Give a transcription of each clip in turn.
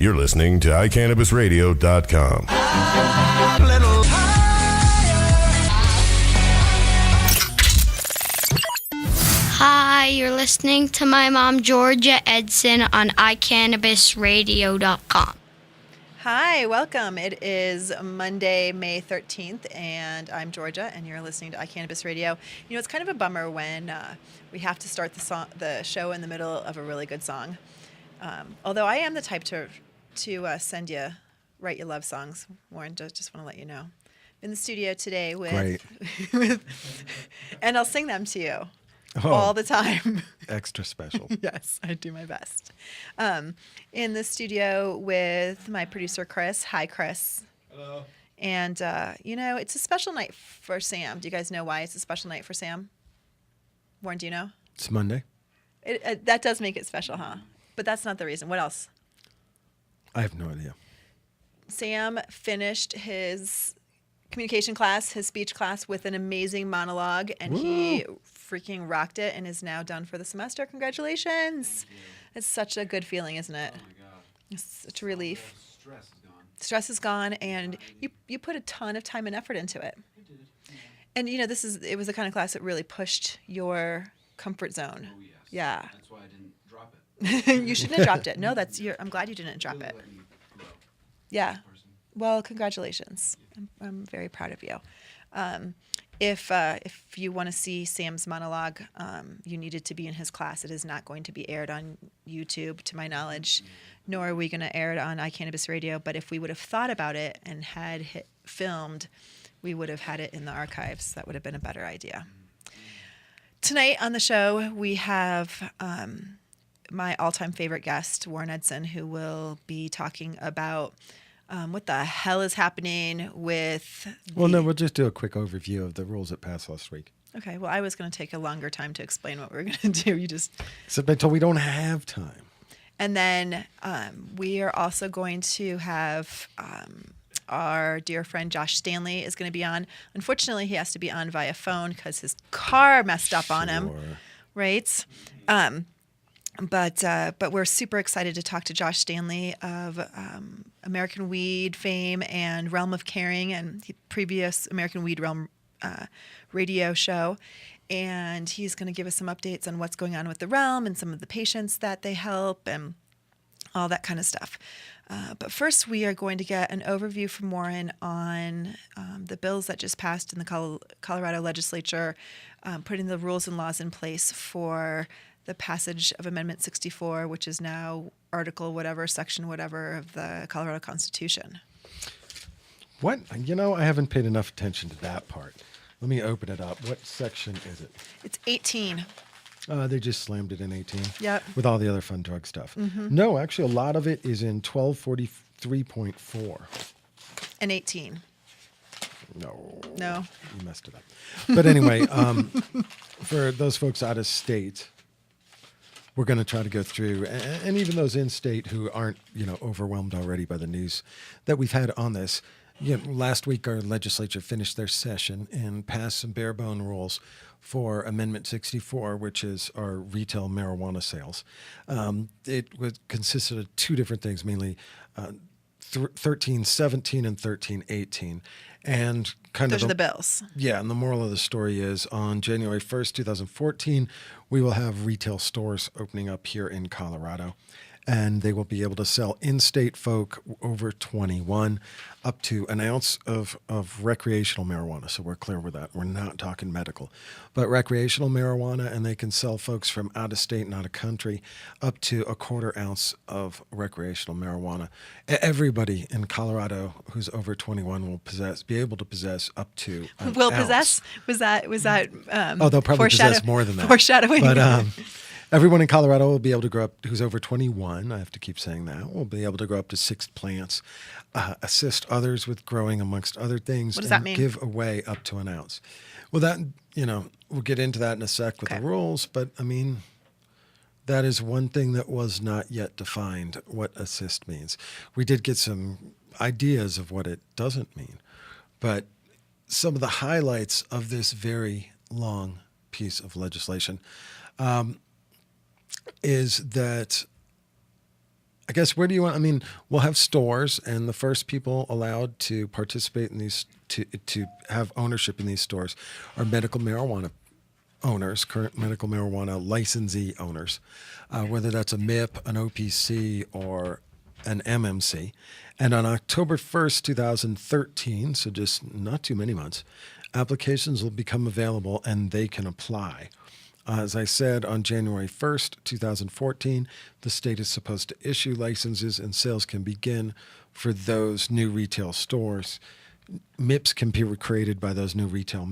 You're listening to iCannabisRadio.com. Hi, you're listening to my mom, Georgia Edson, on iCannabisRadio.com. Hi, welcome. It is Monday, May 13th, and I'm Georgia, and you're listening to iCannabis Radio. You know, it's kind of a bummer when we have to start the show in the middle of a really good song. Although I am the type to write you love songs. Warren, just want to let you know. I'm in the studio today with and I'll sing them to you. All the time. Extra special. Yes, I do my best. In the studio with my producer, Chris. Hi, Chris. Hello. And, it's a special night for Sam. Do you guys know why it's a special night for Sam? Warren, do you know? It's Monday. That does make it special, huh? But that's not the reason. What else? I have no idea. Sam finished his communication class, his speech class, with an amazing monologue, and he freaking rocked it and is now done for the semester. Congratulations. It's such a good feeling, isn't it? Oh my God. It's such a relief. Stress is gone. Stress is gone, and you put a ton of time and effort into it. I did. Yeah. And it was the kind of class that really pushed your comfort zone. Oh yes. Yeah. That's why I didn't drop it. You shouldn't have dropped it. No, I'm glad you didn't drop Really it. let me grow Yeah. as a person. Well, congratulations. I'm very proud of you. If you want to see Sam's monologue, you needed to be in his class. It is not going to be aired on YouTube, to my knowledge, nor are we going to air it on iCannabis Radio. But if we would have thought about it and had filmed, we would have had it in the archives. That would have been a better idea. Tonight on the show, we have my all-time favorite guest, Warren Edson, who will be talking about what the hell is happening with... No, we'll just do a quick overview of the rules that passed last week. Okay, well, I was going to take a longer time to explain what we were going to do. Except until we don't have time. And then we are also going to have our dear friend Josh Stanley is going to be on. Unfortunately, he has to be on via phone because his car messed up on him. Right? But we're super excited to talk to Josh Stanley of American Weed fame and Realm of Caring and the previous American Weed Realm radio show. And he's going to give us some updates on what's going on with the Realm and some of the patients that they help and all that kind of stuff. But first, we are going to get an overview from Warren on the bills that just passed in the Colorado legislature, putting the rules and laws in place for the passage of Amendment 64, which is now Article whatever, Section whatever of the Colorado Constitution. What? I haven't paid enough attention to that part. Let me open it up. What section is it? It's 18. They just slammed it in 18. Yep. With all the other fun drug stuff. Mm-hmm. No, actually, a lot of it is in 1243.4. And 18. No. You messed it up. But anyway, for those folks out of state, we're going to try to go through, and even those in state who aren't, overwhelmed already by the news that we've had on this. Last week our legislature finished their session and passed some bare bone rules for Amendment 64, which is our retail marijuana sales. It consisted of two different things, mainly 1317 and 1318. And those are the bills. Yeah, and the moral of the story is on January 1st, 2014, we will have retail stores opening up here in Colorado. And they will be able to sell in-state folk over 21 up to an ounce of recreational marijuana. So we're clear with that. We're not talking medical. But recreational marijuana, and they can sell folks from out of state and out of country up to a quarter ounce of recreational marijuana. Everybody in Colorado who's over 21 will be able to possess up to an ounce. Possess? Was that they'll probably possess more than that. Foreshadowing. But everyone in Colorado will be able to grow up, who's over 21, I have to keep saying that, will be able to grow up to 6 plants, assist others with growing, amongst other things. What does that mean? Give away up to an ounce. Well, that, we'll get into that in a sec with the rules, but that is one thing that was not yet defined, what assist means. We did get some ideas of what it doesn't mean, but some of the highlights of this very long piece of legislation is that I guess where do you want? I mean, we'll have stores, and the first people allowed to participate in these to have ownership in these stores are medical marijuana owners, current medical marijuana licensee owners, whether that's a MIP, an OPC, or an MMC. And on October 1st, 2013, so just not too many months, applications will become available and they can apply. As I said, on January 1st, 2014, the state is supposed to issue licenses and sales can begin for those new retail stores. MIPs can be created by those new retail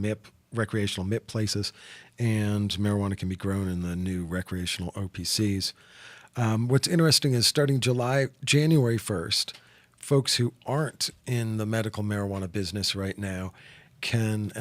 recreational MIP places, and marijuana can be grown in the new recreational OPCs. What's interesting is starting January 1st, folks who aren't in the medical marijuana business right now can,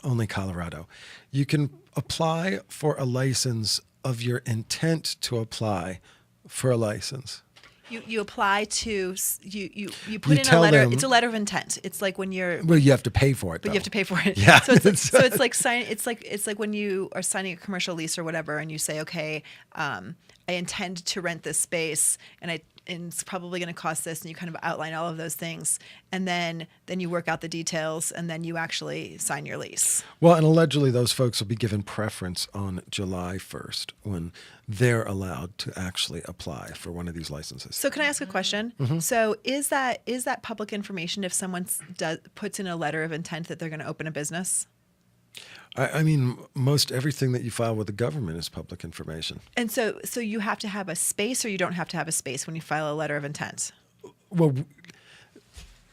only Colorado, you can apply for a license of your intent to apply for a license. You apply to you put You in a tell letter. them- It's a letter of intent. It's like when you're. Well, you have to pay for it, But though. you have to pay for it. Yeah. So it's like sign. It's like when you are signing a commercial lease or whatever, and you say, okay, I intend to rent this space, and it's probably going to cost this, and you kind of outline all of those things, and then you work out the details, and then you actually sign your lease. Well, and allegedly those folks will be given preference on July 1st when they're allowed to actually apply for one of these licenses. So can I ask a question? Mm-hmm. So is that public information if someone puts in a letter of intent that they're going to open a business? I mean, most everything that you file with the government is public information. And so you have to have a space, or you don't have to have a space when you file a letter of intent? Well,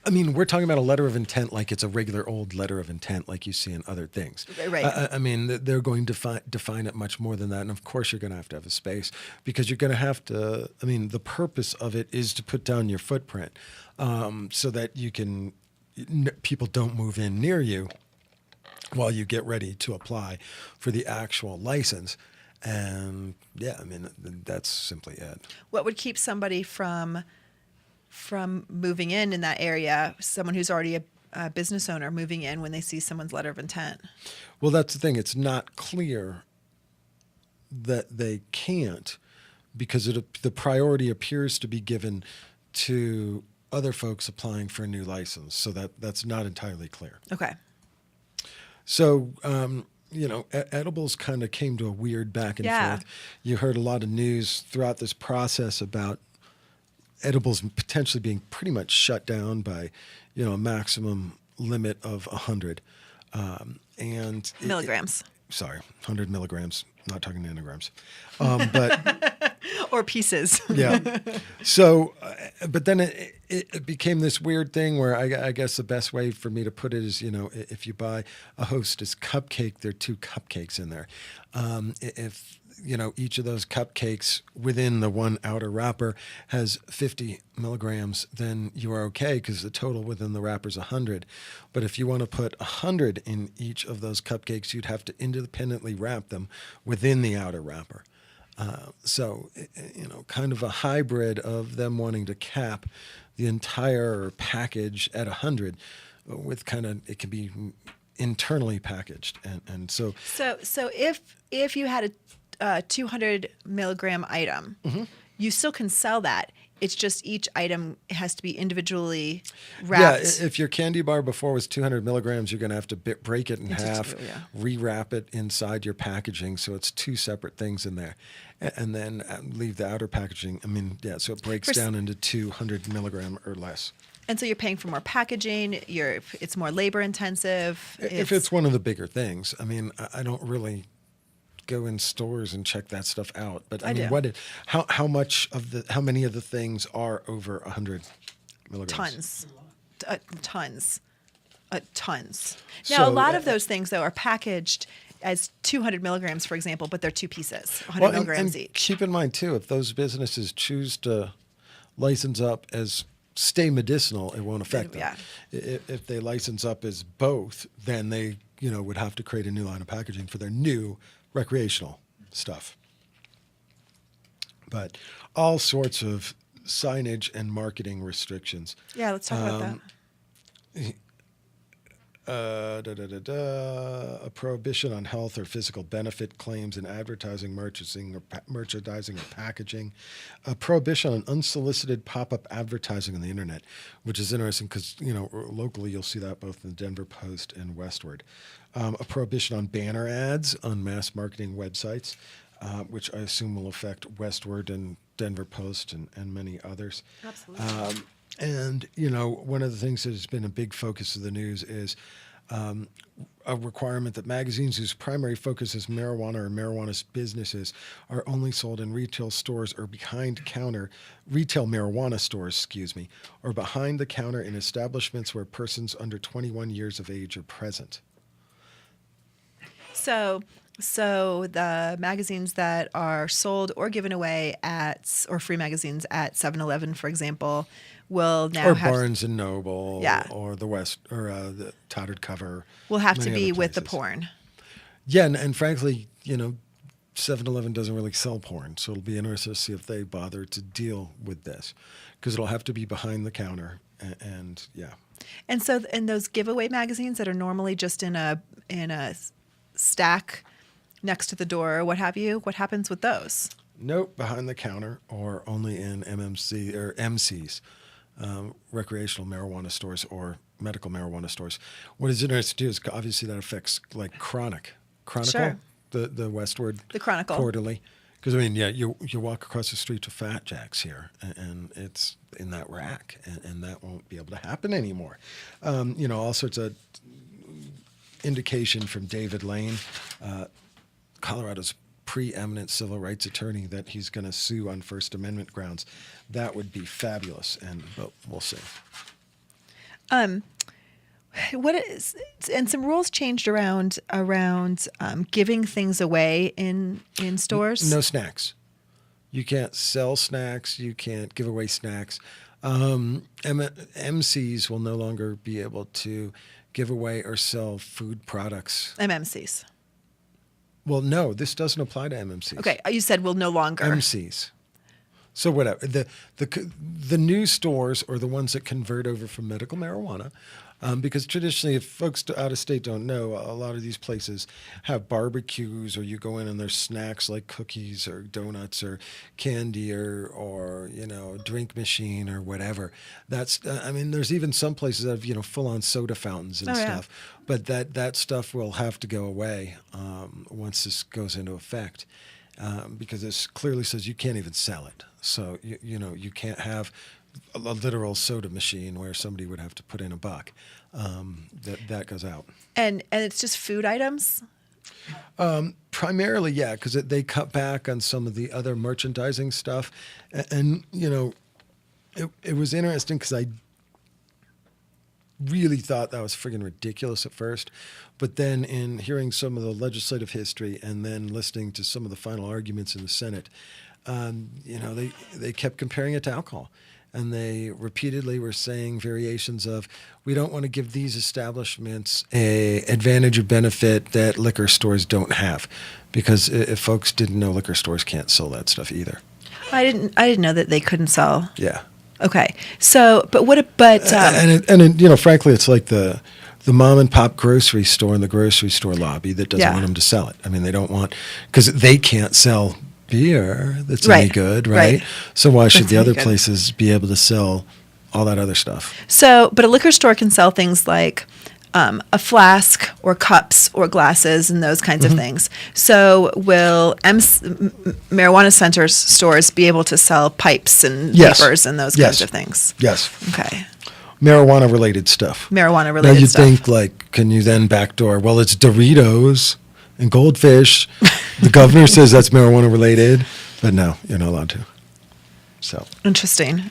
I mean, we're talking about a letter of intent like it's a regular old letter of intent like you see in other things. Right. I mean, they're going to define it much more than that. And of course, you're going to have a space because you're going to have to, I mean, the purpose of it is to put down your footprint so that people don't move in near you while you get ready to apply for the actual license. And yeah, I mean, that's simply it. What would keep somebody from moving in that area, someone who's already a business owner moving in when they see someone's letter of intent? Well, that's the thing. It's not clear that they can't because the priority appears to be given to other folks applying for a new license. So that's not entirely clear. Okay. So, edibles kind of came to a weird back and Yeah. forth. You heard a lot of news throughout this process about edibles potentially being pretty much shut down by, a maximum limit of 100. And Milligrams. 100 milligrams, not talking nanograms. But Or pieces. yeah. So, but then it became this weird thing where I guess the best way for me to put it is, if you buy a Hostess cupcake, there are 2 cupcakes in there. If each of those cupcakes within the one outer wrapper has 50 milligrams, then you are okay because the total within the wrapper is 100. But if you want to put 100 in each of those cupcakes, you'd have to independently wrap them within the outer wrapper. So, kind of a hybrid of them wanting to cap the entire package at 100 with it can be internally packaged. And so if you had a 200 milligram item, Mm-hmm. you still can sell that. It's just each item has to be individually wrapped. Yeah, if your candy bar before was 200 milligrams, you're going to have to break it in half, rewrap it inside your packaging, so it's 2 separate things in there, and then leave the outer packaging. I mean, yeah, so it breaks down into 200 milligram or less. And so you're paying for more packaging. It's more labor intensive. If it's one of the bigger things, I mean, I don't really go in stores and check that stuff out. But I mean, do. how many of the things are over 100 milligrams? Tons. Tons. So, Now, a lot of those things, though, are packaged as 200 milligrams, for example, but they're 2 pieces, 100 milligrams and each. Keep in mind, too, if those businesses choose to license up as stay medicinal, it won't affect them. Yeah. If they license up as both, then they would have to create a new line of packaging for their new recreational stuff. But all sorts of signage and marketing restrictions. Yeah, let's talk about that. A prohibition on health or physical benefit claims in advertising, merchandising, or packaging. A prohibition on unsolicited pop-up advertising on the internet, which is interesting because, locally you'll see that both in the Denver Post and Westward. A prohibition on banner ads on mass marketing websites, which I assume will affect Westward and Denver Post and many others. Absolutely. And, one of the things that has been a big focus of the news is a requirement that magazines whose primary focus is marijuana or marijuana businesses are only sold in retail stores or retail marijuana stores, or behind the counter in establishments where persons under 21 years of age are present. So the magazines that are sold or given away or free magazines at 7-Eleven, for example, will now have Barnes and Noble, Yeah. or the the Tattered Cover. will have to many be other with the places. porn. Yeah, and frankly, 7-Eleven doesn't really sell porn, so it'll be interesting to see if they bother to deal with this, because it'll have to be behind the counter, and yeah. And so, in those giveaway magazines that are normally just in a stack next to the door or what have you, what happens with those? Nope, behind the counter or only in MMC or MCs, recreational marijuana stores or medical marijuana stores. What is interesting to do is obviously that affects like Chronicle, Sure. the Westward, The Chronicle. Quarterly. Because you walk across the street to Fat Jack's here, and it's in that rack, and that won't be able to happen anymore. All sorts of indication from David Lane, Colorado's preeminent civil rights attorney, that he's going to sue on First Amendment grounds. That would be fabulous, but we'll see. And some rules changed around giving things away in stores. No snacks. You can't sell snacks. You can't give away snacks. MCs will no longer be able to give away or sell food products. MMCs. Well, no, this doesn't apply to MMCs. Okay, you said will no longer. MCs. So whatever. The new stores are the ones that convert over from medical marijuana. Because traditionally, if folks out of state don't know, a lot of these places have barbecues, or you go in and there's snacks like cookies or donuts or candy or a drink machine or whatever. That's there's even some places that have full-on soda fountains and stuff. But that stuff will have to go away once this goes into effect, because this clearly says you can't even sell it. So you can't have a literal soda machine where somebody would have to put in $1. That goes out. And it's just food items? Primarily, yeah, because they cut back on some of the other merchandising stuff. And it was interesting because I really thought that was friggin' ridiculous at first. But then in hearing some of the legislative history and then listening to some of the final arguments in the Senate, they kept comparing it to alcohol. And they repeatedly were saying variations of, we don't want to give these establishments a advantage or benefit that liquor stores don't have. Because if folks didn't know, liquor stores can't sell that stuff either. I didn't know that they couldn't sell. Yeah. Okay. So, frankly, it's like the mom and pop grocery store and the grocery store lobby that doesn't want them to sell it. They don't want, because they can't sell beer that's any good, right? So why should the other places be able to sell all that other stuff? So, but a liquor store can sell things like a flask or cups or glasses and those kinds of things. So will marijuana stores be able to sell pipes and vapors and those kinds of things? Yes. Okay. Marijuana-related stuff. Marijuana-related stuff. Now you think, can you then backdoor, well, it's Doritos and Goldfish. The governor says that's marijuana related, but no, you're not allowed to. So interesting.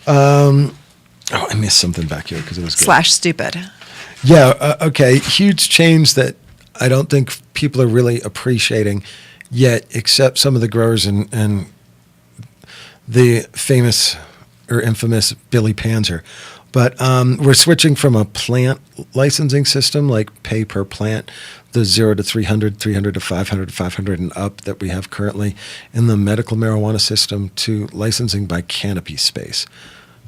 I missed something back here because it was good. /stupid. Yeah. Okay. Huge change that I don't think people are really appreciating yet, except some of the growers and the famous or infamous Billy Panzer. But we're switching from a plant licensing system, like pay per plant, the 0 to 300, 300 to 500, 500 and up that we have currently in the medical marijuana system, to licensing by canopy space.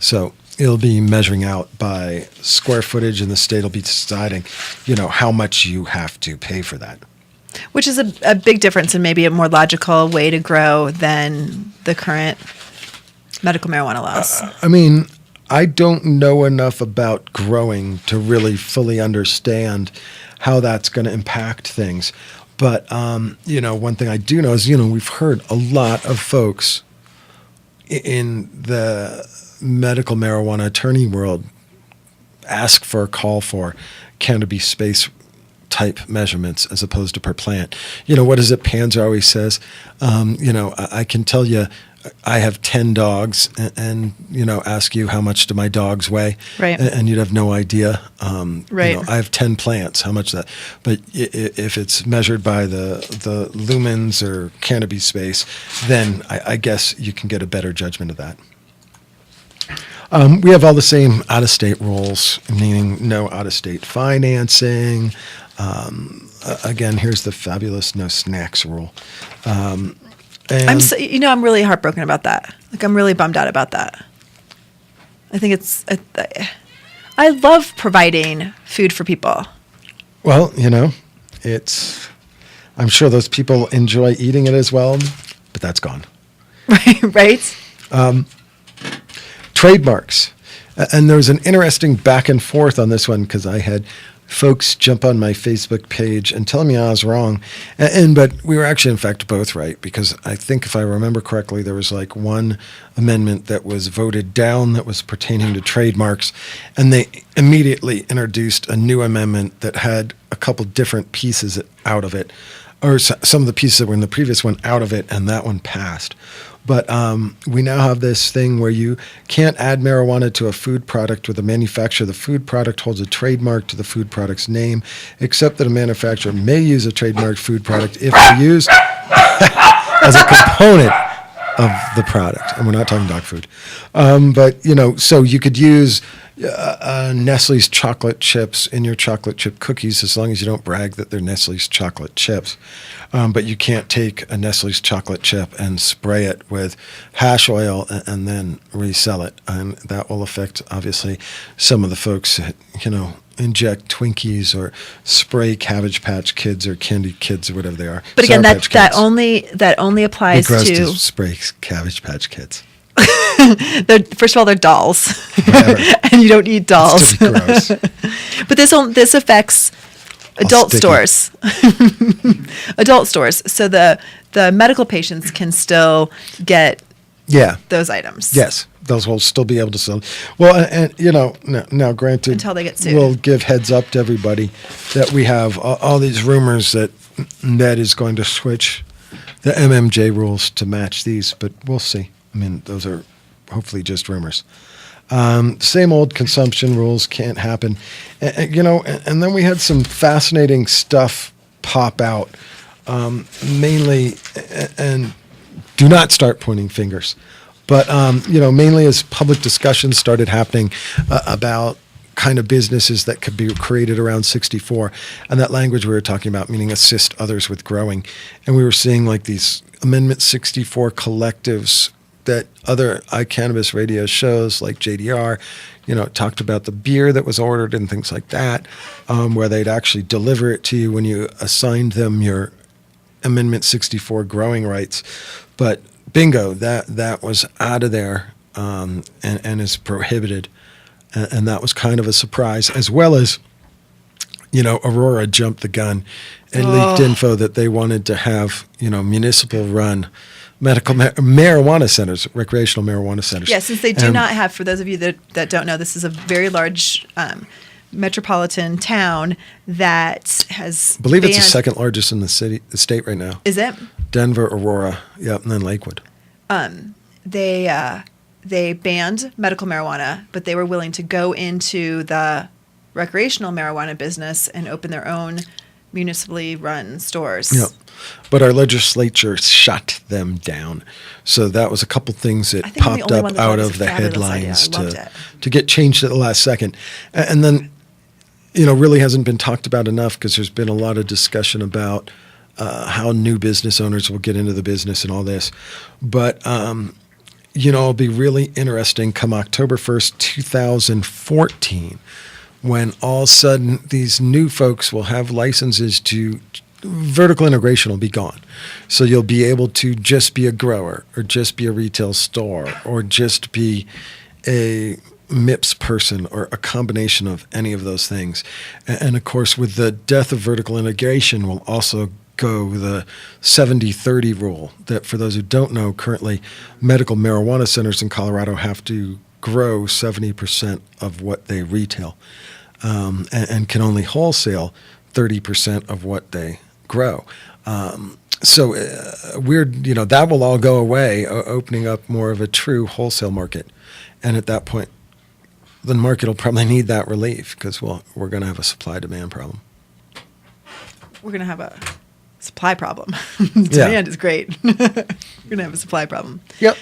So it'll be measuring out by square footage, and the state will be deciding, how much you have to pay for that. Which is a big difference and maybe a more logical way to grow than the current medical marijuana laws. I don't know enough about growing to really fully understand how that's going to impact things. But, one thing I do know is, we've heard a lot of folks in the medical marijuana attorney world ask for a call for cannabis space type measurements as opposed to per plant. What is it Panzer always says? I can tell you I have 10 dogs and ask you how much do my dogs weigh? Right. And you'd have no idea. Right. I have 10 plants, how much is that? But if it's measured by the lumens or cannabis space, then I guess you can get a better judgment of that. We have all the same out-of-state rules, meaning no out-of-state financing. Again, here's the fabulous no snacks rule. I'm really heartbroken about that. I'm really bummed out about that. I think I love providing food for people. Well, I'm sure those people enjoy eating it as well, but that's gone. Right? Trademarks. And there was an interesting back and forth on this one because I had folks jump on my Facebook page and tell me I was wrong. But we were actually, in fact, both right, because I think if I remember correctly, there was one amendment that was voted down that was pertaining to trademarks, and they immediately introduced a new amendment that had a couple different pieces out of it, or some of the pieces that were in the previous one out of it, and that one passed. But we now have this thing where you can't add marijuana to a food product where the manufacturer of the food product holds a trademark to the food product's name, except that a manufacturer may use a trademarked food product if used as a component of the product. And we're not talking dog food. So you could use Nestle's chocolate chips in your chocolate chip cookies as long as you don't brag that they're Nestle's chocolate chips. But you can't take a Nestle's chocolate chip and spray it with hash oil and then resell it. And that will affect, obviously, some of the folks that, inject Twinkies or spray Cabbage Patch Kids or Candy Kids or whatever they are. But again, that only applies gross to spray Cabbage Patch Kids. First of all, they're dolls, and you don't eat dolls. It's still gross. But this affects adult stores. Adult stores. So the medical patients can still get those items. Yes, those will still be able to sell. Well, and now granted, until they get sued, we'll give heads up to everybody that we have all these rumors that Ned is going to switch the MMJ rules to match these, but we'll see. Those are hopefully just rumors. Same old consumption rules can't happen. And then we had some fascinating stuff pop out, mainly, and do not start pointing fingers, but, mainly as public discussions started happening about kind of businesses that could be created around 64, and that language we were talking about, meaning assist others with growing. And we were seeing these Amendment 64 collectives that other iCannabis radio shows like JDR, talked about the beer that was ordered and things like that, where they'd actually deliver it to you when you assigned them your Amendment 64 growing rights. But bingo, that was out of there and is prohibited. And that was kind of a surprise, as well as, Aurora jumped the gun and leaked info that they wanted to have, municipal run medical marijuana centers, recreational marijuana centers. Yeah, since they do not have, for those of you that don't know, this is a very large metropolitan town that has I believe it's the second largest in the state right now. Is it? Denver, Aurora, and then Lakewood. They banned medical marijuana, but they were willing to go into the recreational marijuana business and open their own municipally run stores. Yeah. But our legislature shut them down. So that was a couple things that popped up out of the headlines to get changed at the last second. And then, really hasn't been talked about enough because there's been a lot of discussion about how new business owners will get into the business and all this. But it'll be really interesting come October 1st, 2014, when all of a sudden these new folks will have licenses to vertical integration will be gone. So you'll be able to just be a grower or just be a retail store or just be a MIPS person or a combination of any of those things. And of course, with the death of vertical integration will also go the 70-30 rule that, for those who don't know, currently medical marijuana centers in Colorado have to grow 70% of what they retail and can only wholesale 30% of what they grow. So that will all go away, opening up more of a true wholesale market. And at that point, the market will probably need that relief because we're going to have a supply-demand problem. We're going to have a supply problem. Demand is great. We're going to have a supply problem. Yep.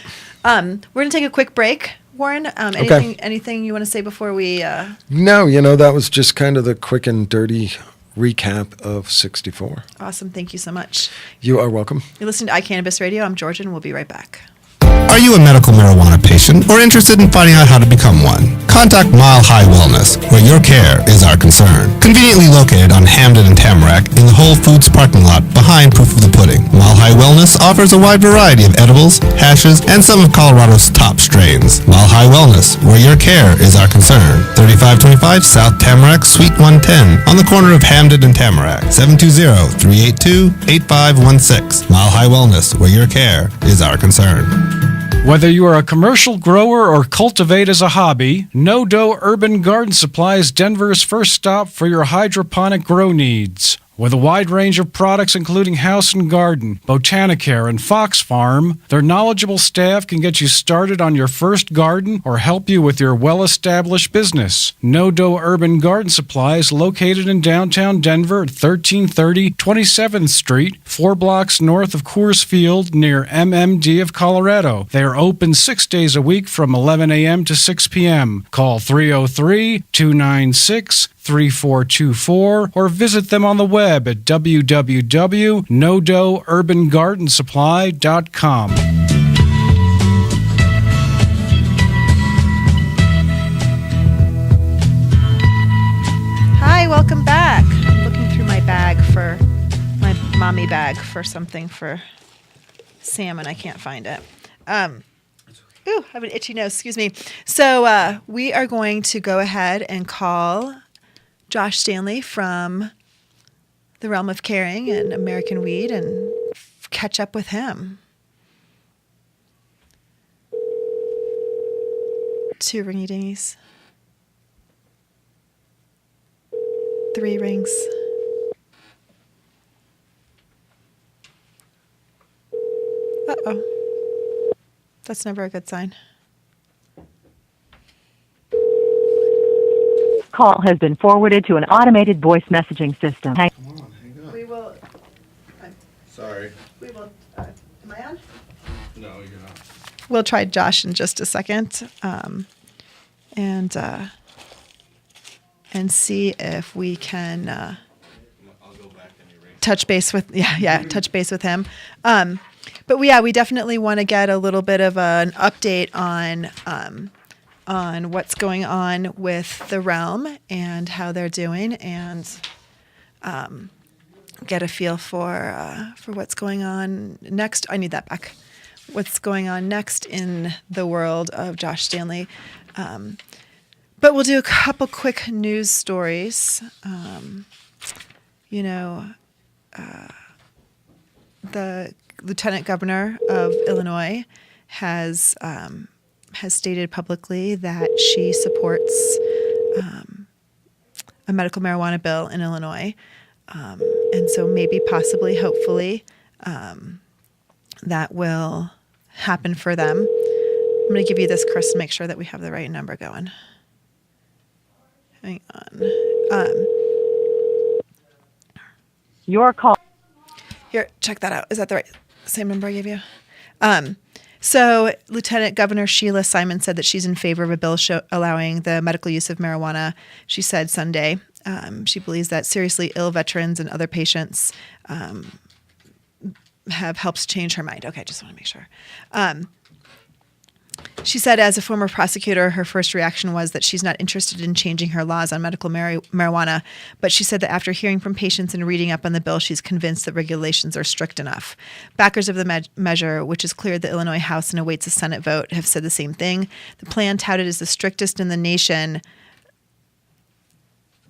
We're going to take a quick break. Warren, anything you want to say before we... No, that was just kind of the quick and dirty recap of 64. Awesome. Thank you so much. You are welcome. You're listening to iCannabis Radio. I'm Georgia, and we'll be right back. Are you a medical marijuana patient or interested in finding out how to become one? Contact Mile High Wellness, where your care is our concern. Conveniently located on Hamden and Tamarack in the Whole Foods parking lot behind Proof of the Pudding. Mile High Wellness offers a wide variety of edibles, hashes, and some of Colorado's top strains. Mile High Wellness, where your care is our concern. 3525 South Tamarack, Suite 110, on the corner of Hamden and Tamarack. 720-382-8516. Mile High Wellness, where your care is our concern. Whether you are a commercial grower or cultivate as a hobby, No Dough Urban Garden Supply is Denver's first stop for your hydroponic grow needs. With a wide range of products including House and Garden, Botanicare, and Fox Farm, their knowledgeable staff can get you started on your first garden or help you with your well-established business. No Dough Urban Garden Supply is located in downtown Denver at 1330 27th Street, 4 blocks north of Coors Field near MMD of Colorado. They are open 6 days a week from 11 a.m. to 6 p.m. Call 303-296-3424 or visit them on the web at www.nodoughurbangardensupply.com. Hi, welcome back. I'm looking through my mommy bag for something for Sam, and I can't find it. I have an itchy nose. Excuse me. So we are going to go ahead and call Josh Stanley from the Realm of Caring and American Weed and catch up with him. 2 ringy dingies. 3 rings. Uh-oh. That's never a good sign. Call has been forwarded to an automated voice messaging system. Come on, hang on. We will... Sorry. We will... am I on? No, you're not. We'll try Josh in just a second, and see if we can I'll go back and erase. touch base with touch base with him. But we definitely want to get a little bit of an update on what's going on with the Realm and how they're doing, and get a feel for what's going on next. I need that back. What's going on next in the world of Josh Stanley. But we'll do a couple quick news stories. The Lieutenant Governor of Illinois has stated publicly that she supports a medical marijuana bill in Illinois. And so maybe, possibly, hopefully, that will happen for them. I'm going to give you this, Chris, to make sure that we have the right number going. Hang on. Your call. Here, check that out. Is that the same number I gave you? So Lieutenant Governor Sheila Simon said that she's in favor of a bill allowing the medical use of marijuana. She said Sunday. She believes that seriously ill veterans and other patients have helped change her mind. Okay, just want to make sure. She said, as a former prosecutor, her first reaction was that she's not interested in changing her laws on medical marijuana. But she said that after hearing from patients and reading up on the bill, she's convinced that regulations are strict enough. Backers of the measure, which has cleared the Illinois House and awaits a Senate vote, have said the same thing. The plan, touted as the strictest in the nation,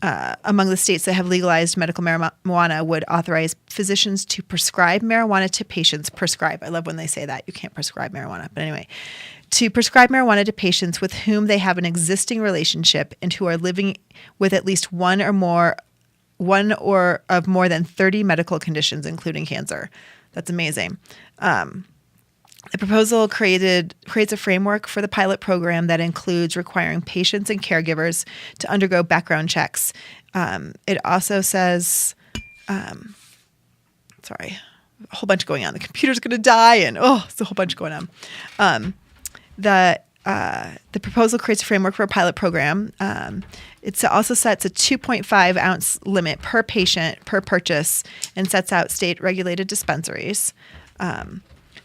among the states that have legalized medical marijuana, would authorize physicians to prescribe marijuana to patients. Prescribe. I love when they say that. You can't prescribe marijuana. But anyway, to prescribe marijuana to patients with whom they have an existing relationship and who are living with at least one or of more than 30 medical conditions, including cancer. That's amazing. The proposal creates a framework for the pilot program that includes requiring patients and caregivers to undergo background checks. It also says, sorry, a whole bunch going on. The computer's going to die, and it's a whole bunch going on. The proposal creates a framework for a pilot program. It also sets a 2.5 ounce limit per patient per purchase and sets out state regulated dispensaries.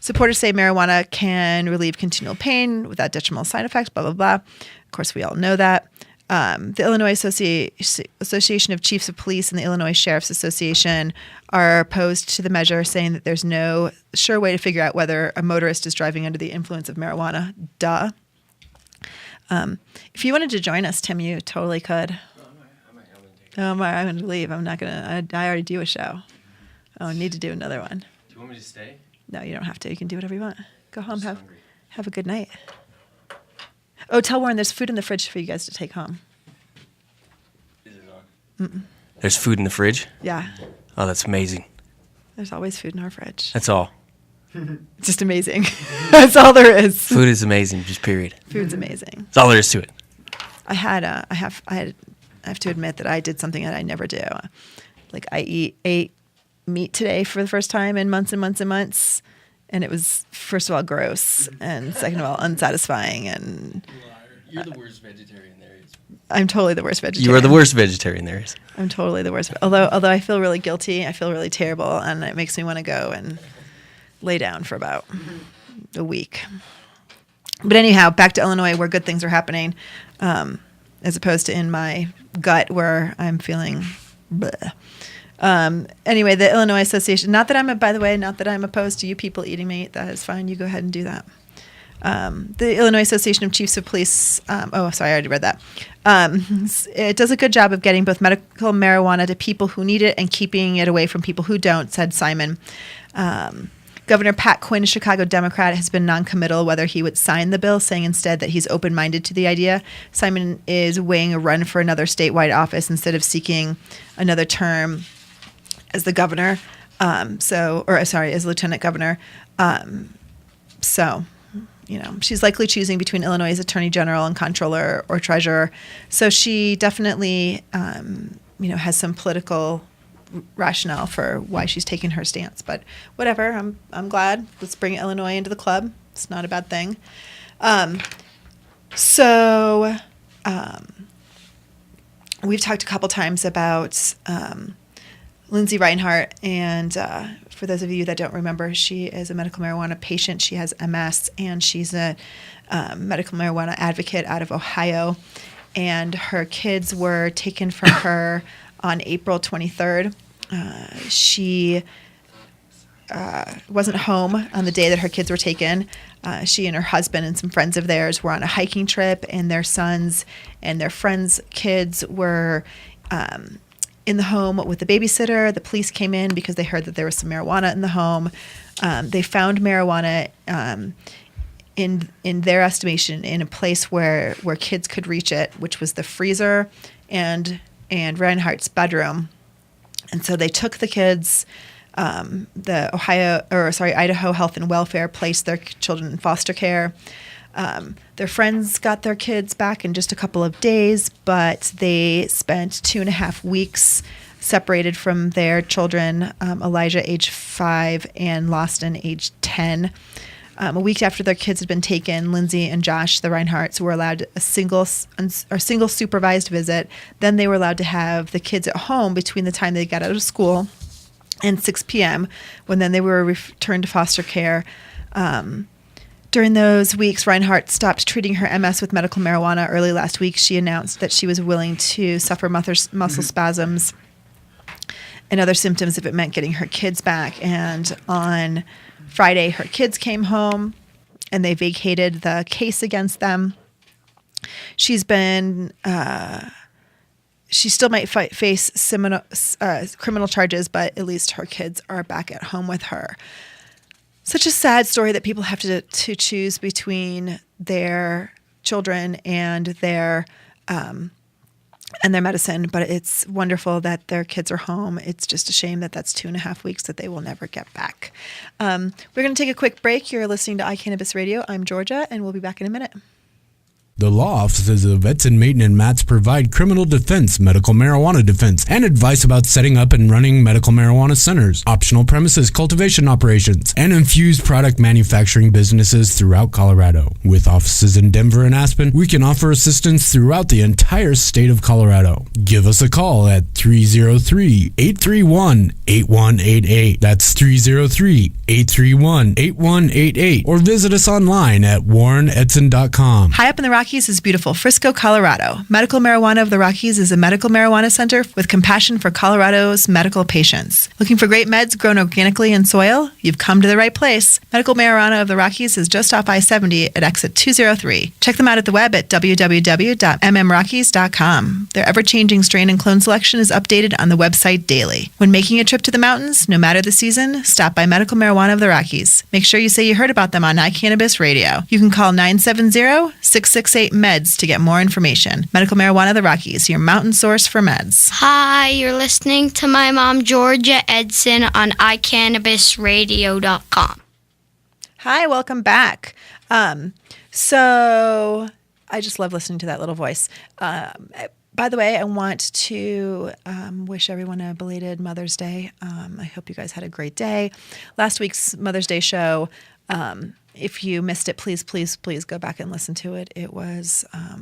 Supporters say marijuana can relieve continual pain without detrimental side effects, blah, blah, blah. Of course, we all know that. The Illinois Association of Chiefs of Police and the Illinois Sheriff's Association are opposed to the measure, saying that there's no sure way to figure out whether a motorist is driving under the influence of marijuana. Duh. If you wanted to join us, Tim, you totally could. I'm going to leave. I'm not going to. I already do a show. I need to do another one. Do you want me to stay? No, you don't have to. You can do whatever you want. Go home. Have a good night. Oh, tell Warren there's food in the fridge for you guys to take home. Is it on? There's food in the fridge? Yeah. Oh, that's amazing. There's always food in our fridge. That's all. It's just amazing. That's all there is. Food is amazing, just period. Food's amazing. That's all there is to it. I have to admit that I did something that I never do. Like I ate meat today for the first time in months and months and months. And it was, first of all, gross, and second of all, unsatisfying. And you're the worst vegetarian there is. I'm totally the worst vegetarian. You are the worst vegetarian there is. I'm totally the worst. Although I feel really guilty, I feel really terrible, and it makes me want to go and lay down for about a week. But anyhow, back to Illinois, where good things are happening, as opposed to in my gut where I'm feeling bleh. Anyway, the Illinois Association, not that I'm opposed to you people eating meat. That is fine. You go ahead and do that. The Illinois Association of Chiefs of Police, I already read that. It does a good job of getting both medical marijuana to people who need it and keeping it away from people who don't, said Simon. Governor Pat Quinn, a Chicago Democrat, has been noncommittal whether he would sign the bill, saying instead that he's open-minded to the idea. Simon is weighing a run for another statewide office instead of seeking another term as the governor, as lieutenant governor. She's likely choosing between Illinois' attorney general and comptroller or treasurer. So she definitely, has some political rationale for why she's taking her stance. But whatever, I'm glad. Let's bring Illinois into the club. It's not a bad thing. We've talked a couple times about Lindsay Reinhardt, and for those of you that don't remember, she is a medical marijuana patient. She has MS, and she's a medical marijuana advocate out of Ohio. And her kids were taken from her on April 23rd. She wasn't home on the day that her kids were taken. She and her husband and some friends of theirs were on a hiking trip, and their sons and their friends' kids were in the home with the babysitter. The police came in because they heard that there was some marijuana in the home. They found marijuana in their estimation in a place where kids could reach it, which was the freezer and Reinhardt's bedroom. And so they took the kids. Idaho Health and Welfare placed their children in foster care. Their friends got their kids back in just a couple of days, but they spent 2.5 weeks separated from their children, Elijah, age 5, and Lawson, age 10. A week after their kids had been taken, Lindsay and Josh, the Reinhardts, were allowed a single supervised visit. Then they were allowed to have the kids at home between the time they got out of school and 6 p.m., when then they were returned to foster care. During those weeks, Reinhardt stopped treating her MS with medical marijuana. Early last week, she announced that she was willing to suffer muscle spasms and other symptoms if it meant getting her kids back. And on Friday, her kids came home and they vacated the case against them. She still might face criminal charges, but at least her kids are back at home with her. Such a sad story that people have to choose between their children and their medicine, but it's wonderful that their kids are home. It's just a shame that that's 2.5 weeks that they will never get back. We're going to take a quick break. You're listening to iCannabis Radio. I'm Georgia, and we'll be back in a minute. The law offices of Edson Maytin Matz provide criminal defense, medical marijuana defense, and advice about setting up and running medical marijuana centers, optional premises cultivation operations, and infused product manufacturing businesses throughout Colorado. With offices in Denver and Aspen, we can offer assistance throughout the entire state of Colorado. Give us a call at 303-831-8188. That's 303-831-8188. Or visit us online at warrenedson.com. High up in the Rockies is beautiful Frisco, Colorado. Medical Marijuana of the Rockies is a medical marijuana center with compassion for Colorado's medical patients. Looking for great meds grown organically in soil? You've come to the right place. Medical Marijuana of the Rockies is just off I-70 at exit 203. Check them out at the web at www.mmrockies.com. Their ever-changing strain and clone selection is updated on the website daily. When making a trip to the mountains, no matter the season, stop by Medical Marijuana of the Rockies. Make sure you say you heard about them on iCannabis Radio. You can call 970-668-MEDS to get more information. Medical Marijuana of the Rockies, your mountain source for meds. Hi, you're listening to my mom, Georgia Edson, on iCannabisRadio.com. Hi, welcome back. So I just love listening to that little voice. By the way, I want to wish everyone a belated Mother's Day. I hope you guys had a great day. Last week's Mother's Day show, if you missed it, please go back and listen to it. It was a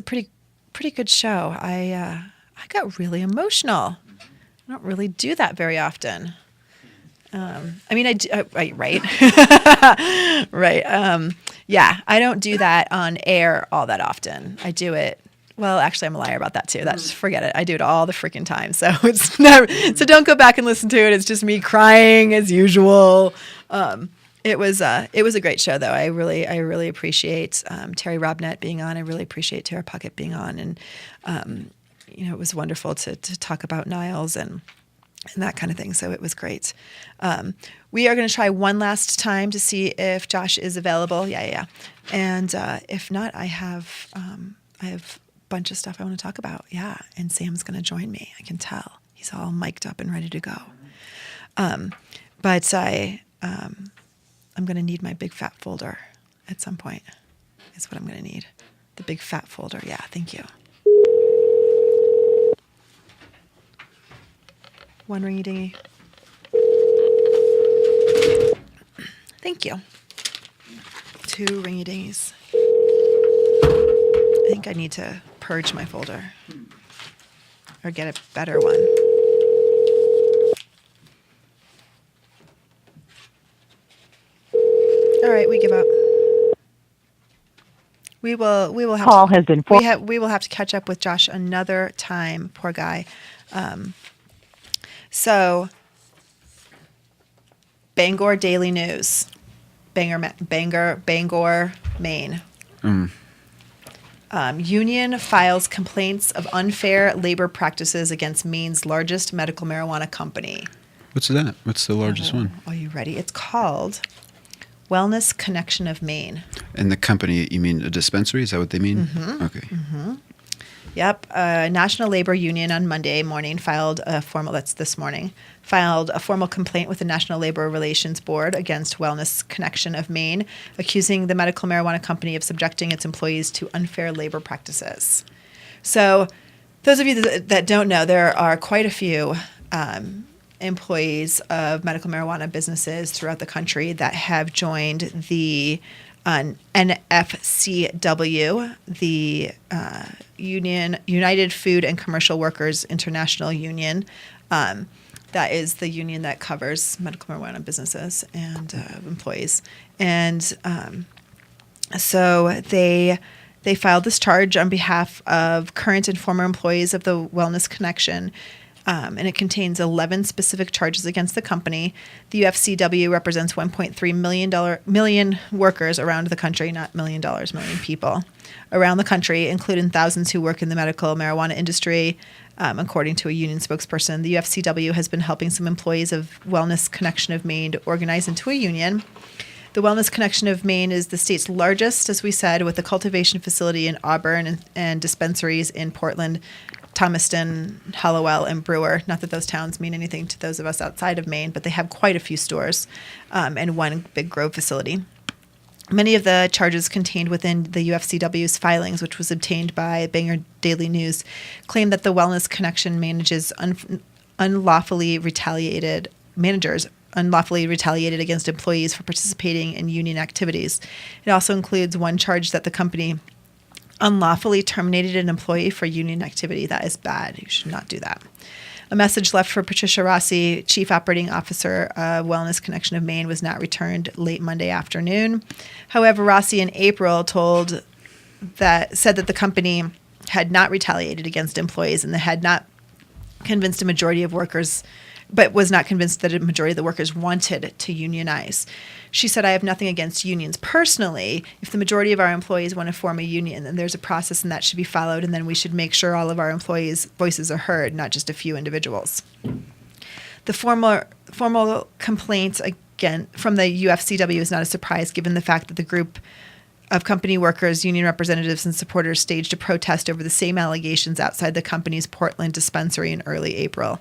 pretty good show. I got really emotional. I don't really do that very often. Right? Right. Yeah, I don't do that on air all that often. I do it. Well, actually, I'm a liar about that too. That's forget it. I do it all the freaking time. So it's never. So don't go back and listen to it. It's just me crying as usual. It was a great show, though. I really appreciate Terry Robnett being on. I really appreciate Tara Puckett being on, and it was wonderful to talk about Niles and that kind of thing. So it was great. We are going to try one last time to see if Josh is available. Yeah. And if not, I have a bunch of stuff I want to talk about. Yeah, and Sam's going to join me. I can tell he's all mic'd up and ready to go. But I'm going to need my big fat folder at some point. Is what I'm going to need. The big fat folder. Yeah, thank you. One ringy dingy. Thank you. 2 ringy dingies. I think I need to purge my folder or get a better one. All right, we give up. We will have Call has been we will have to catch up with Josh another time. Poor guy. So, Bangor Daily News, Bangor, Maine. Union files complaints of unfair labor practices against Maine's largest medical marijuana company. What's that? What's the largest one? Are you ready? It's called Wellness Connection of Maine. And the company, you mean a dispensary? Is that what they mean? Mm-hmm. Okay. Mm-hmm. Yep. National Labor Union on Monday morning filed a formal complaint with the National Labor Relations Board against Wellness Connection of Maine, accusing the medical marijuana company of subjecting its employees to unfair labor practices. So those of you that don't know, there are quite a few employees of medical marijuana businesses throughout the country that have joined the NFCW, the United Food and Commercial Workers International Union. That is the union that covers medical marijuana businesses and employees. And so they filed this charge on behalf of current and former employees of the Wellness Connection. And it contains 11 specific charges against the company. The UFCW represents 1.3 million workers around the country, not $1 million, million people around the country, including thousands who work in the medical marijuana industry. According to a union spokesperson, the UFCW has been helping some employees of Wellness Connection of Maine to organize into a union. The Wellness Connection of Maine is the state's largest, as we said, with a cultivation facility in Auburn and dispensaries in Portland, Thomaston, Hallowell, and Brewer. Not that those towns mean anything to those of us outside of Maine, but they have quite a few stores and one big grow facility. Many of the charges contained within the UFCW's filings, which was obtained by Bangor Daily News, claim that the Wellness Connection managers unlawfully retaliated against employees for participating in union activities. It also includes one charge that the company unlawfully terminated an employee for union activity. That is bad. You should not do that. A message left for Patricia Rossi, Chief Operating Officer of Wellness Connection of Maine, was not returned late Monday afternoon. However, Rossi in April said that the company had not retaliated against employees and that had not convinced a majority of workers, but was not convinced that a majority of the workers wanted to unionize. She said, "I have nothing against unions personally. If the majority of our employees want to form a union, then there's a process and that should be followed, and then we should make sure all of our employees' voices are heard, not just a few individuals." The formal complaint, again, from the UFCW is not a surprise, given the fact that the group of company workers, union representatives, and supporters staged a protest over the same allegations outside the company's Portland dispensary in early April.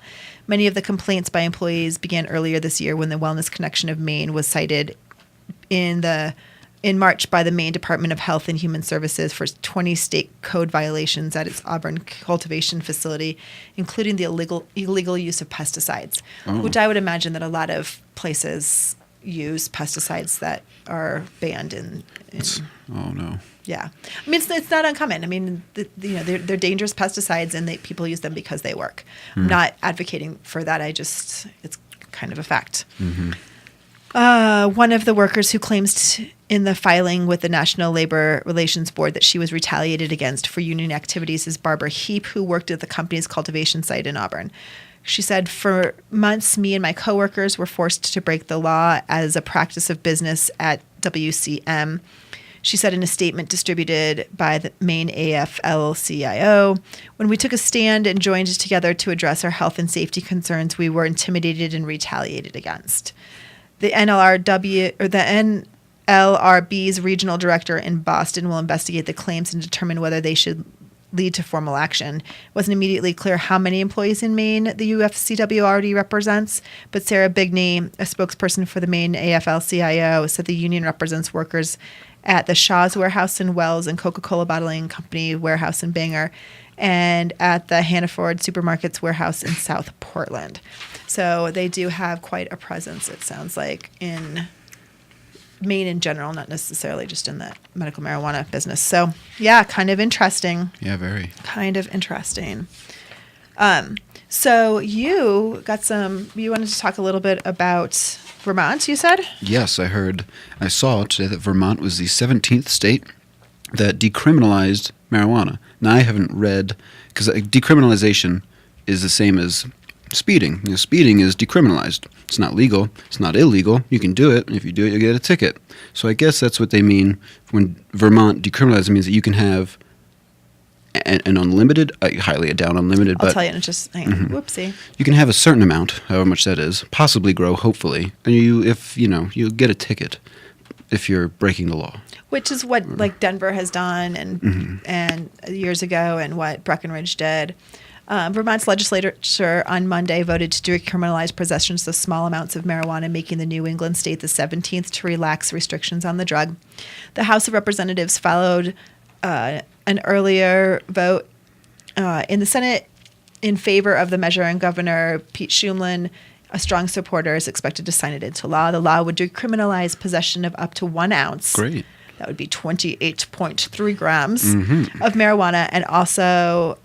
Many of the complaints by employees began earlier this year when the Wellness Connection of Maine was cited in March by the Maine Department of Health and Human Services for 20 state code violations at its Auburn cultivation facility, including the illegal use of pesticides, which I would imagine that a lot of places use pesticides that are banned in Oh no. Yeah, I mean it's not uncommon. I mean, they're dangerous pesticides, and people use them because they work. I'm not advocating for that. It's kind of a fact. One of the workers who claims in the filing with the National Labor Relations Board that she was retaliated against for union activities is Barbara Heap, who worked at the company's cultivation site in Auburn. She said, "For months, me and my coworkers were forced to break the law as a practice of business at WCM." She said in a statement distributed by the Maine AFL-CIO, "When we took a stand and joined together to address our health and safety concerns, we were intimidated and retaliated against." The NLRB's regional director in Boston will investigate the claims and determine whether they should lead to formal action. It wasn't immediately clear how many employees in Maine the UFCW already represents, but Sarah Bigney, a spokesperson for the Maine AFL-CIO, said the union represents workers at the Shaw's Warehouse in Wells and Coca-Cola Bottling Company Warehouse in Bangor, and at the Hannaford Supermarkets Warehouse in South Portland. So they do have quite a presence, it sounds like, in Maine in general, not necessarily just in the medical marijuana business. So, yeah, kind of interesting. Yeah, very. Kind of interesting. So you wanted to talk a little bit about Vermont, you said? Yes, I saw today that Vermont was the 17th state that decriminalized marijuana. Now, I haven't read, because decriminalization is the same as speeding. Speeding is decriminalized. It's not legal. It's not illegal. You can do it, and if you do it, you get a ticket. So I guess that's what they mean when Vermont decriminalized. It means that you can have an unlimited, I highly doubt unlimited, I'll but tell you in just a second. Whoopsie. you can have a certain amount, however much that is, possibly grow, hopefully, and you get a ticket if you're breaking the law. Which is what like Denver has done and years ago, and what Breckenridge did. Vermont's legislature on Monday voted to decriminalize possessions of small amounts of marijuana, making the New England state the 17th to relax restrictions on the drug. The House of Representatives followed an earlier vote in the Senate in favor of the measure, and Governor Pete Shumlin, a strong supporter, is expected to sign it into law. The law would decriminalize possession of up to 1 ounce. Great. That would be 28.3 grams of marijuana, and also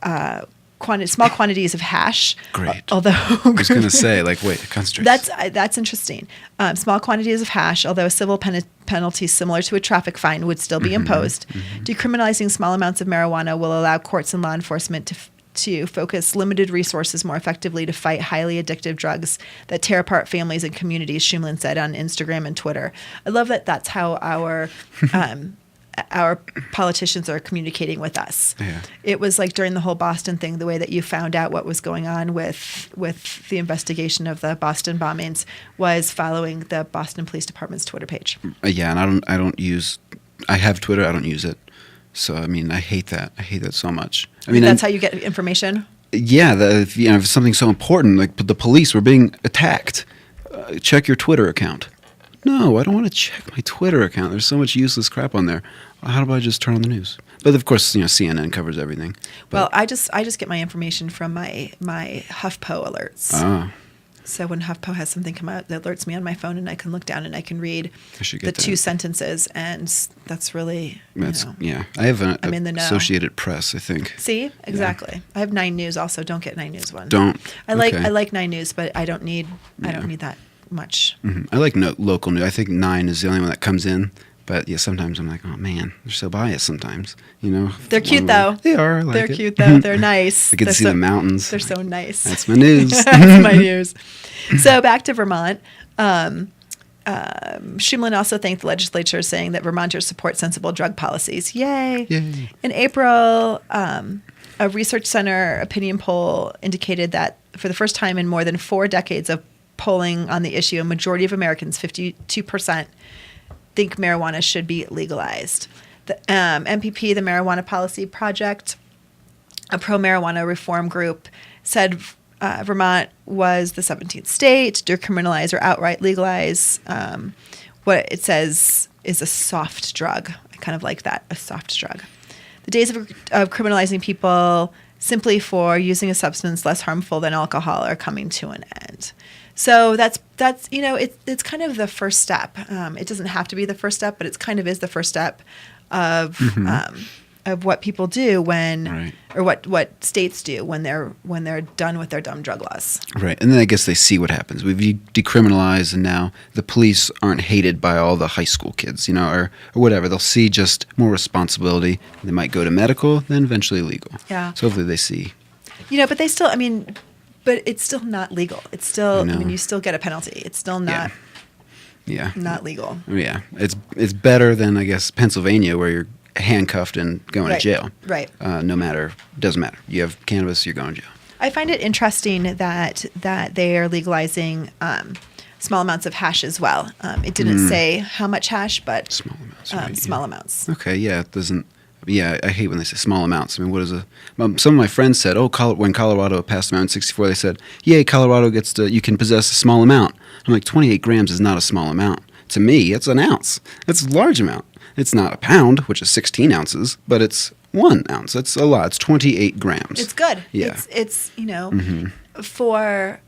small quantities of hash. Great. Although I was going to say, like, wait, concentrates. That's interesting. Small quantities of hash, although a civil penalty similar to a traffic fine would still be imposed. Decriminalizing small amounts of marijuana will allow courts and law enforcement to focus limited resources more effectively to fight highly addictive drugs that tear apart families and communities, Shumlin said on Instagram and Twitter. I love that that's how our politicians are communicating with us. Yeah. It was like during the whole Boston thing, the way that you found out what was going on with the investigation of the Boston bombings was following the Boston Police Department's Twitter page. Yeah, and I have Twitter, I don't use it. So, I mean, I hate that. I hate that so much. I mean, that's how you get information? Yeah, if something so important, like the police were being attacked, check your Twitter account. No, I don't want to check my Twitter account. There's so much useless crap on there. How do I just turn on the news? But of course, CNN covers everything. Well, I just get my information from my HuffPo alerts. Ah. So when HuffPo has something come out that alerts me on my phone, and I can look down and I can read the 2 sentences, and that's really yeah. I have I'm in the know. Associated Press, I think. See, exactly. Yeah. I have 9 News also. Don't get 9 News one. Don't. I like 9 News, but I don't need that much. Mm-hmm. I like local news. I think 9 is the only one that comes in. But yeah, sometimes I'm like, oh man, they're so biased sometimes. They're cute though. They are. They're cute though. They're nice. I get to see the mountains. They're so nice. That's my news. That's my news. So back to Vermont. Shumlin also thanked the legislature, saying that Vermonters support sensible drug policies. Yay! Yay. In April, a research center opinion poll indicated that for the first time in more than 4 decades of polling on the issue, a majority of Americans, 52%, think marijuana should be legalized. The MPP, the Marijuana Policy Project, a pro-marijuana reform group, said Vermont was the 17th state to decriminalize or outright legalize what it says is a soft drug. I kind of like that, a soft drug. The days of criminalizing people simply for using a substance less harmful than alcohol are coming to an end. So that's it's kind of the first step. It doesn't have to be the first step, but it kind of is the first step of what people do or what states do when they're done with their dumb drug laws. Right, and then I guess they see what happens. We've decriminalized, and now the police aren't hated by all the high school kids, or whatever. They'll see just more responsibility. They might go to medical, then eventually legal. Yeah. So hopefully they see. But they still, but it's still not legal. It's still, you still get a penalty. It's still not. Yeah. Not legal. Yeah, it's better than I guess Pennsylvania, where you're handcuffed and going to jail. Right. Doesn't matter. You have cannabis, you're going to jail. I find it interesting that they are legalizing small amounts of hash as well. It didn't say how much hash, but small amounts. Right, small amounts. Okay, yeah, it doesn't. Yeah, I hate when they say small amounts. I mean, what is some of my friends said, when Colorado passed Amendment 64, they said, yay, Colorado you can possess a small amount. I'm like, 28 grams is not a small amount. To me, it's an ounce. That's a large amount. It's not a pound, which is 16 ounces, but it's 1 ounce. That's a lot. It's 28 grams. It's good. Yeah. It's for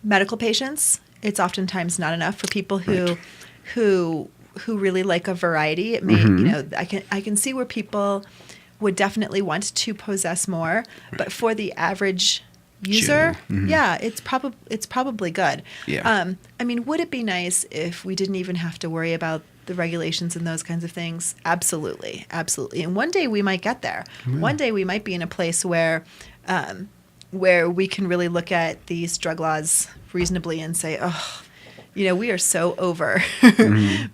medical patients, it's oftentimes not enough. For people who really like a variety, it may I can see where people would definitely want to possess more, but for the average user, it's probably good. Yeah. Would it be nice if we didn't even have to worry about the regulations and those kinds of things? Absolutely. And one day we might get there. One day we might be in a place where we can really look at these drug laws reasonably and say, oh, we are so over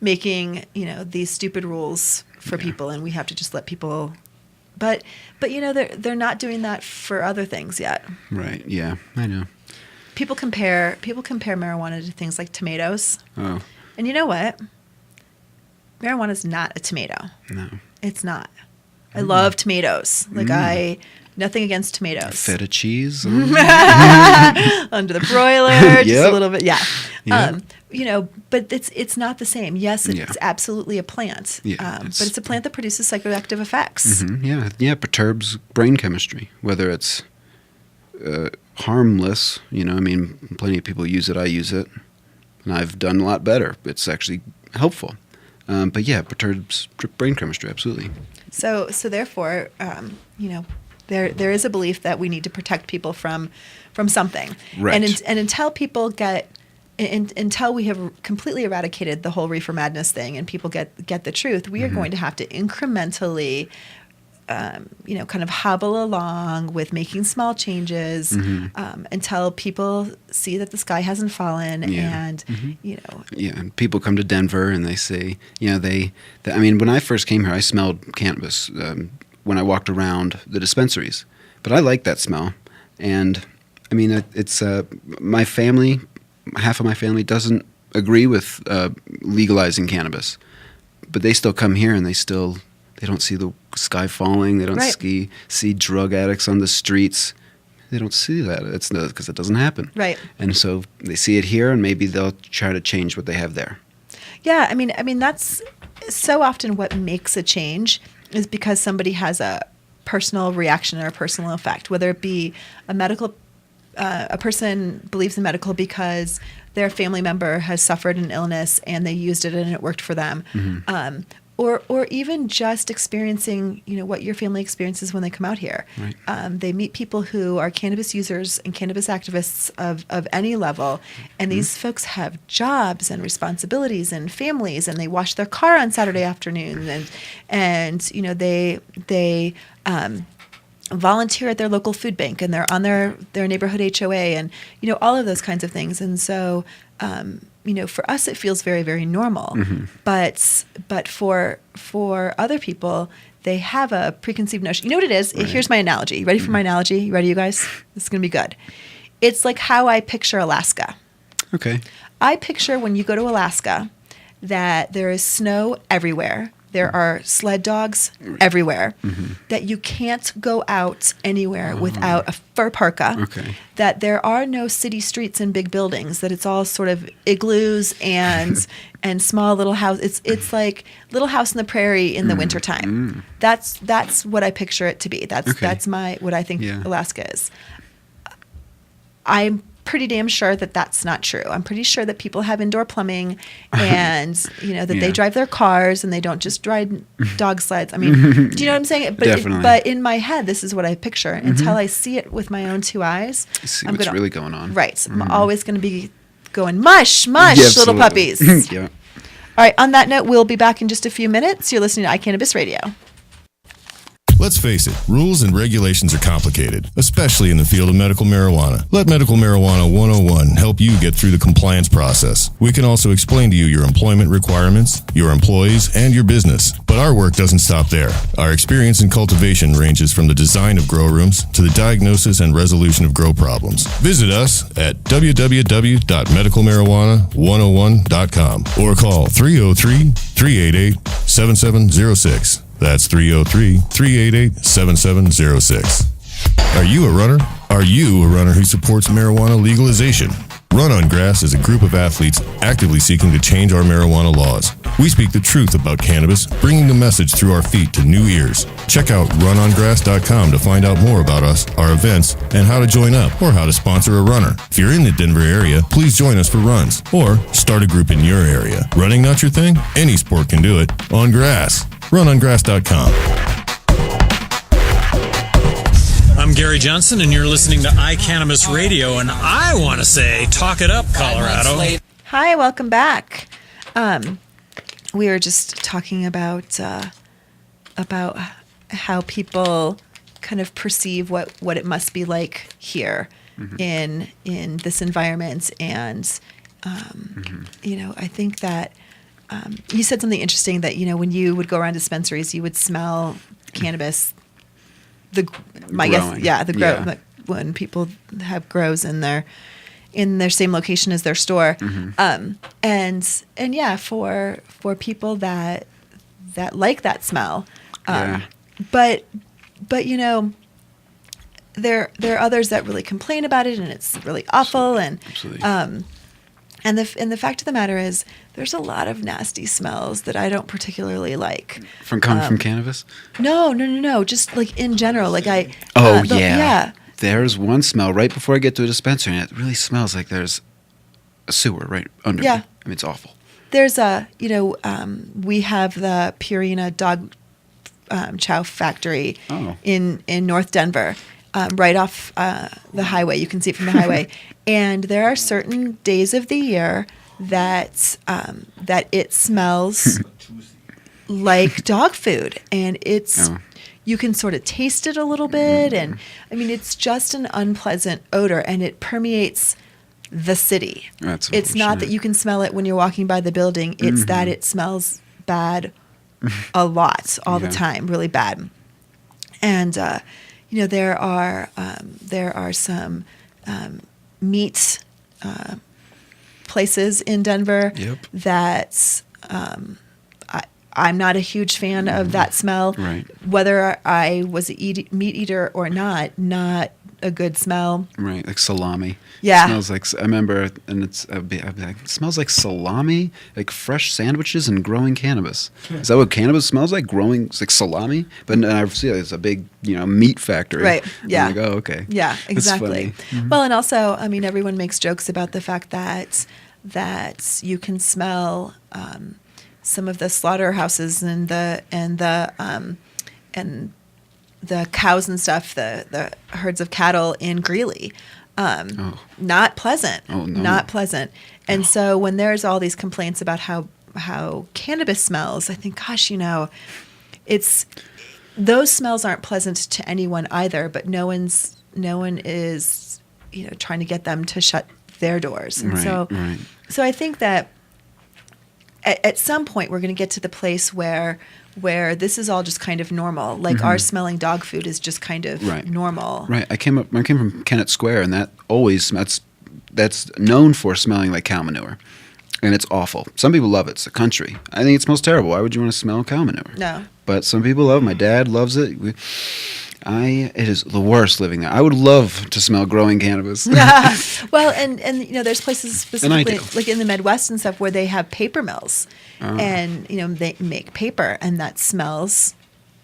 making, these stupid rules for people, and we have to just let people. But they're not doing that for other things yet. Right. Yeah, I know. People compare marijuana to things like tomatoes. Oh. And you know what? Marijuana is not a tomato. No. It's not. I love tomatoes. Nothing against tomatoes. Feta cheese. Under the broiler, just a little bit. Yeah. But it's not the same. Yes, it's absolutely a plant. Yeah, but it's a plant that produces psychoactive effects. Yeah. Yeah. Perturbs brain chemistry, whether it's harmless. Plenty of people use it. I use it. And I've done a lot better. It's actually helpful. But yeah, perturbs brain chemistry, absolutely. So therefore, There is a belief that we need to protect people from something. Right. And until people until we have completely eradicated the whole reefer madness thing and people get the truth, we are going to have to incrementally kind of hobble along with making small changes until people see that the sky hasn't fallen. And and people come to Denver and they say, I mean, when I first came here, I smelled cannabis when I walked around the dispensaries, but I like that smell. And I mean, it's my family, half of my family doesn't agree with legalizing cannabis, but they still come here and they don't see the sky falling. They don't see drug addicts on the streets. They don't see that. It's because it doesn't happen. Right. And so they see it here, and maybe they'll try to change what they have there. Yeah, I mean that's so often what makes a change is because somebody has a personal reaction or a personal effect, whether it be a person believes in medical because their family member has suffered an illness and they used it and it worked for them. Or even just experiencing, what your family experiences when they come out here. Right. They meet people who are cannabis users and cannabis activists of any level, and these folks have jobs and responsibilities and families, and they wash their car on Saturday afternoons, and they volunteer at their local food bank, and they're on their neighborhood HOA, and all of those kinds of things, and so. For us, it feels very, very normal. But for other people, they have a preconceived notion. You know what it is? Right. Here's my analogy. You ready for my analogy? You ready, you guys? This is going to be good. It's like how I picture Alaska. Okay. I picture when you go to Alaska that there is snow everywhere. There are sled dogs everywhere, that you can't go out anywhere without a fur parka, that there are no city streets and big buildings, that it's all sort of igloos and small little house. It's like Little House in the Prairie in the wintertime. That's what I picture it to be. That's what I think Alaska is. I'm pretty damn sure that that's not true. I'm pretty sure that people have indoor plumbing and, that they drive their cars and they don't just ride dog sleds. I mean, do you know what I'm saying? But in my head, this is what I picture. Until I see it with my own two eyes. See what's really going on. Right. I'm always going to be going, mush, little puppies. Yeah. All right. On that note, we'll be back in just a few minutes. You're listening to iCannabis Radio. Let's face it, rules and regulations are complicated, especially in the field of medical marijuana. Let Medical Marijuana 101 help you get through the compliance process. We can also explain to you your employment requirements, your employees, and your business. But our work doesn't stop there. Our experience in cultivation ranges from the design of grow rooms to the diagnosis and resolution of grow problems. Visit us at www.medicalmarijuana101.com or call 303-388-7706. That's 303-388-7706. Are you a runner? Are you a runner who supports marijuana legalization? Run on Grass is a group of athletes actively seeking to change our marijuana laws. We speak the truth about cannabis, bringing the message through our feet to new ears. Check out runongrass.com to find out more about us, our events, and how to join up or how to sponsor a runner. If you're in the Denver area, please join us for runs or start a group in your area. Running not your thing? Any sport can do it. On Grass. runongrass.com. I'm Gary Johnson, and you're listening to iCannabis Radio, and I want to say, talk it up, Colorado. Hi, welcome back. We were just talking about how people kind of perceive what it must be like here in this environment, and I think that you said something interesting that when you would go around dispensaries, you would smell cannabis. When people have grows in their same location as their store, and for people that like that smell, but there are others that really complain about it and it's really awful, and and the fact of the matter is there's a lot of nasty smells that I don't particularly like. From cannabis? No. Just like in general, like There's one smell right before I get to a dispensary, and it really smells like there's a sewer right under me. I mean, it's awful. There's we have the Purina dog chow factory Oh. in North Denver, right off the highway. You can see it from the highway. And there are certain days of the year that it smells like dog food, and you can sort of taste it a little bit, and I mean it's just an unpleasant odor, and it permeates the city. That's it's not that you can smell it when you're walking by the building. It's that it smells bad a lot all the time, really bad. And there are some meat places in Denver that I'm not a huge fan of that smell. Right. Whether I was a meat eater or not a good smell. Right, like salami. Yeah. It smells like, I remember, and I'd be like, it smells like salami, like fresh sandwiches and growing cannabis. Is that what cannabis smells like? Growing, it's like salami? But I see it's a big, meat factory. Right, yeah. I'm like, oh, okay. Yeah, That's exactly. funny. Well, and also, I mean, everyone makes jokes about the fact that you can smell some of the slaughterhouses and the cows and stuff, the herds of cattle in Greeley. Not pleasant. Oh, no. Not pleasant. And so when there's all these complaints about how cannabis smells, I think, gosh, it's those smells aren't pleasant to anyone either, but no one is trying to get them to shut their doors. And so I think that at some point we're going to get to the place where this is all just kind of normal. Like our smelling dog food is just kind of normal. Right. I came from Kennett Square, and that's known for smelling like cow manure. And it's awful. Some people love it. It's the country. I think it smells terrible. Why would you want to smell cow manure? No. But some people love it. My dad loves it. It is the worst living there. I would love to smell growing cannabis. Yeah. Well, and there's places specifically do. like in the Midwest and stuff where they have paper mills, and they make paper, and that smells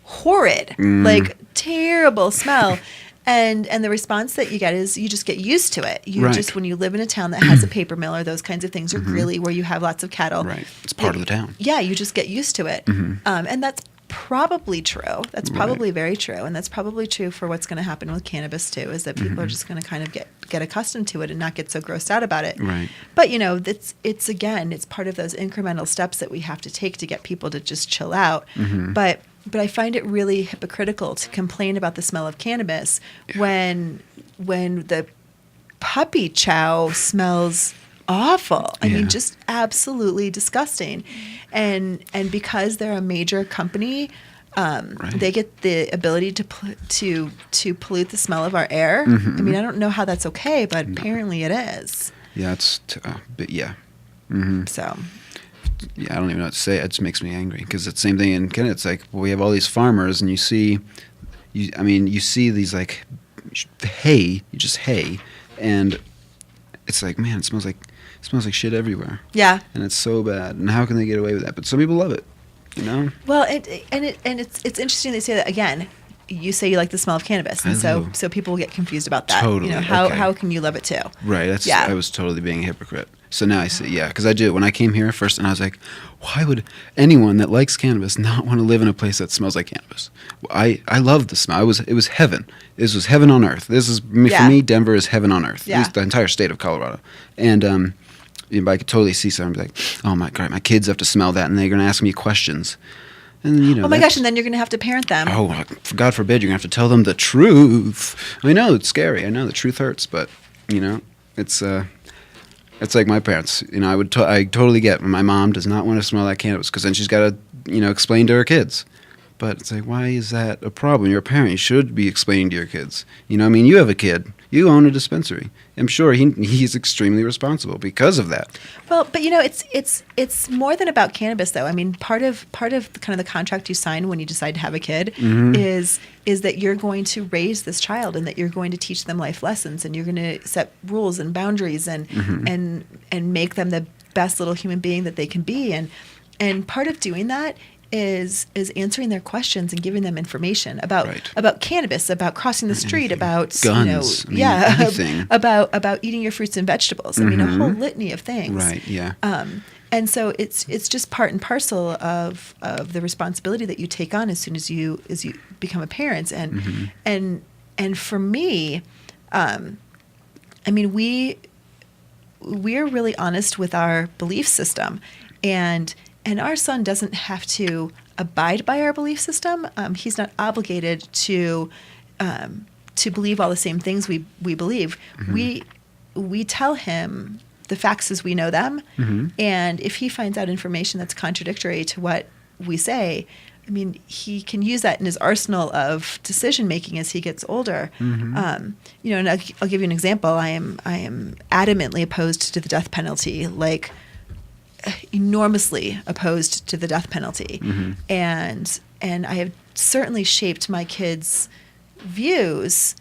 horrid, like terrible smell. And the response that you get is you just get used to it. You just, when you live in a town that has a paper mill or those kinds of things, or really where you have lots of cattle. Right. It's part of the town. Yeah, you just get used to it. And that's probably true. That's probably very true. And that's probably true for what's going to happen with cannabis too, is that people are just going to kind of get accustomed to it and not get so grossed out about it. Right. But, it's part of those incremental steps that we have to take to get people to just chill out. But I find it really hypocritical to complain about the smell of cannabis when the puppy chow smells awful. I mean, just absolutely disgusting. And because they're a major company, they get the ability to pollute the smell of our air. I mean, I don't know how that's okay, but apparently it is. Yeah, it's but yeah. So. Yeah, I don't even know what to say. It just makes me angry because it's the same thing in Kennett. It's like we have all these farmers, and you see these like hay, and it's like, man, it smells like shit everywhere. Yeah, and it's so bad. And how can they get away with that? But some people love it, Well, it's interesting they say that again. You say you like the smell of cannabis, and so people get confused about that. Totally. How can you love it too? Right. I was totally being a hypocrite. So now I say, because I do. When I came here first, and I was like, why would anyone that likes cannabis not want to live in a place that smells like cannabis? I love the smell. It was heaven. This was heaven on earth. This is for me. Denver is heaven on earth. Yeah. The entire state of Colorado, and I could totally see something like, oh my God, my kids have to smell that, and they're going to ask me questions. And, oh my gosh, and then you're going to have to parent them. Oh, God forbid, you're going to have to tell them the truth. I know, it's scary. I know, the truth hurts, but, it's like my parents. I totally get when my mom does not want to smell that cannabis because then she's got to, explain to her kids. But it's like, why is that a problem? You're a parent. You should be explaining to your kids. You have a kid. You own a dispensary. I'm sure he's extremely responsible because of that. Well, but it's more than about cannabis, though. I mean, part of kind of the contract you sign when you decide to have a kid is that you're going to raise this child and that you're going to teach them life lessons and you're going to set rules and boundaries and make them the best little human being that they can be. And part of doing that is answering their questions and giving them information about cannabis, about crossing the street, about guns, anything. about eating your fruits and vegetables. I mean, a whole litany of things. Right. Yeah. And so it's just part and parcel of the responsibility that you take on as soon as you become a parent. And for me, I mean, we're really honest with our belief system, and our son doesn't have to abide by our belief system. He's not obligated to believe all the same things we believe. We tell him the facts as we know them, and if he finds out information that's contradictory to what we say, I mean, he can use that in his arsenal of decision making as he gets older. And I'll give you an example. I am adamantly opposed to the death penalty, like enormously opposed to the death penalty, and I have certainly shaped my kids' views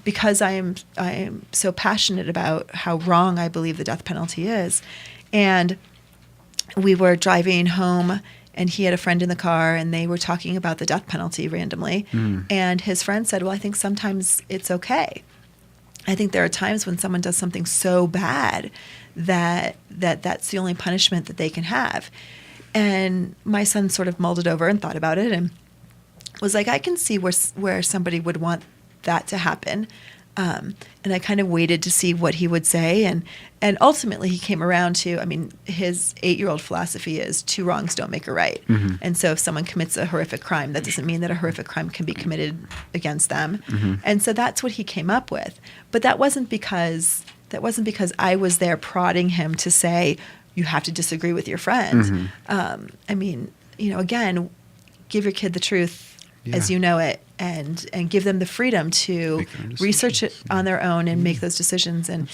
because I am so passionate about how wrong I believe the death penalty is. And we were driving home, and he had a friend in the car, and they were talking about the death penalty randomly. And his friend said, well, I think sometimes it's okay. I think there are times when someone does something so bad that's the only punishment that they can have. And my son sort of mulled it over and thought about it and was like, I can see where somebody would want that to happen. And I kind of waited to see what he would say. And ultimately he came around to, I mean, his 8-year-old philosophy is 2 wrongs don't make a right. And so if someone commits a horrific crime, that doesn't mean that a horrific crime can be committed against them. And so that's what he came up with. But that wasn't because I was there prodding him to say, you have to disagree with your friend. I mean, again, give your kid the truth as you know it, and give them the freedom to research it on their own and make those decisions. And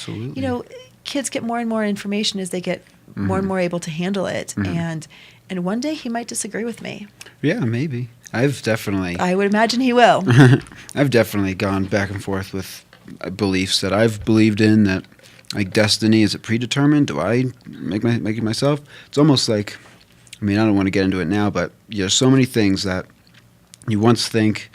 kids get more and more information as they get more and more able to handle it. And one day he might disagree with me. Yeah, maybe. I would imagine he will. I've definitely gone back and forth with beliefs that I've believed in, that like destiny, is it predetermined? Do I make it myself? It's almost like, I mean, I don't want to get into it now, but there's so many things that you once think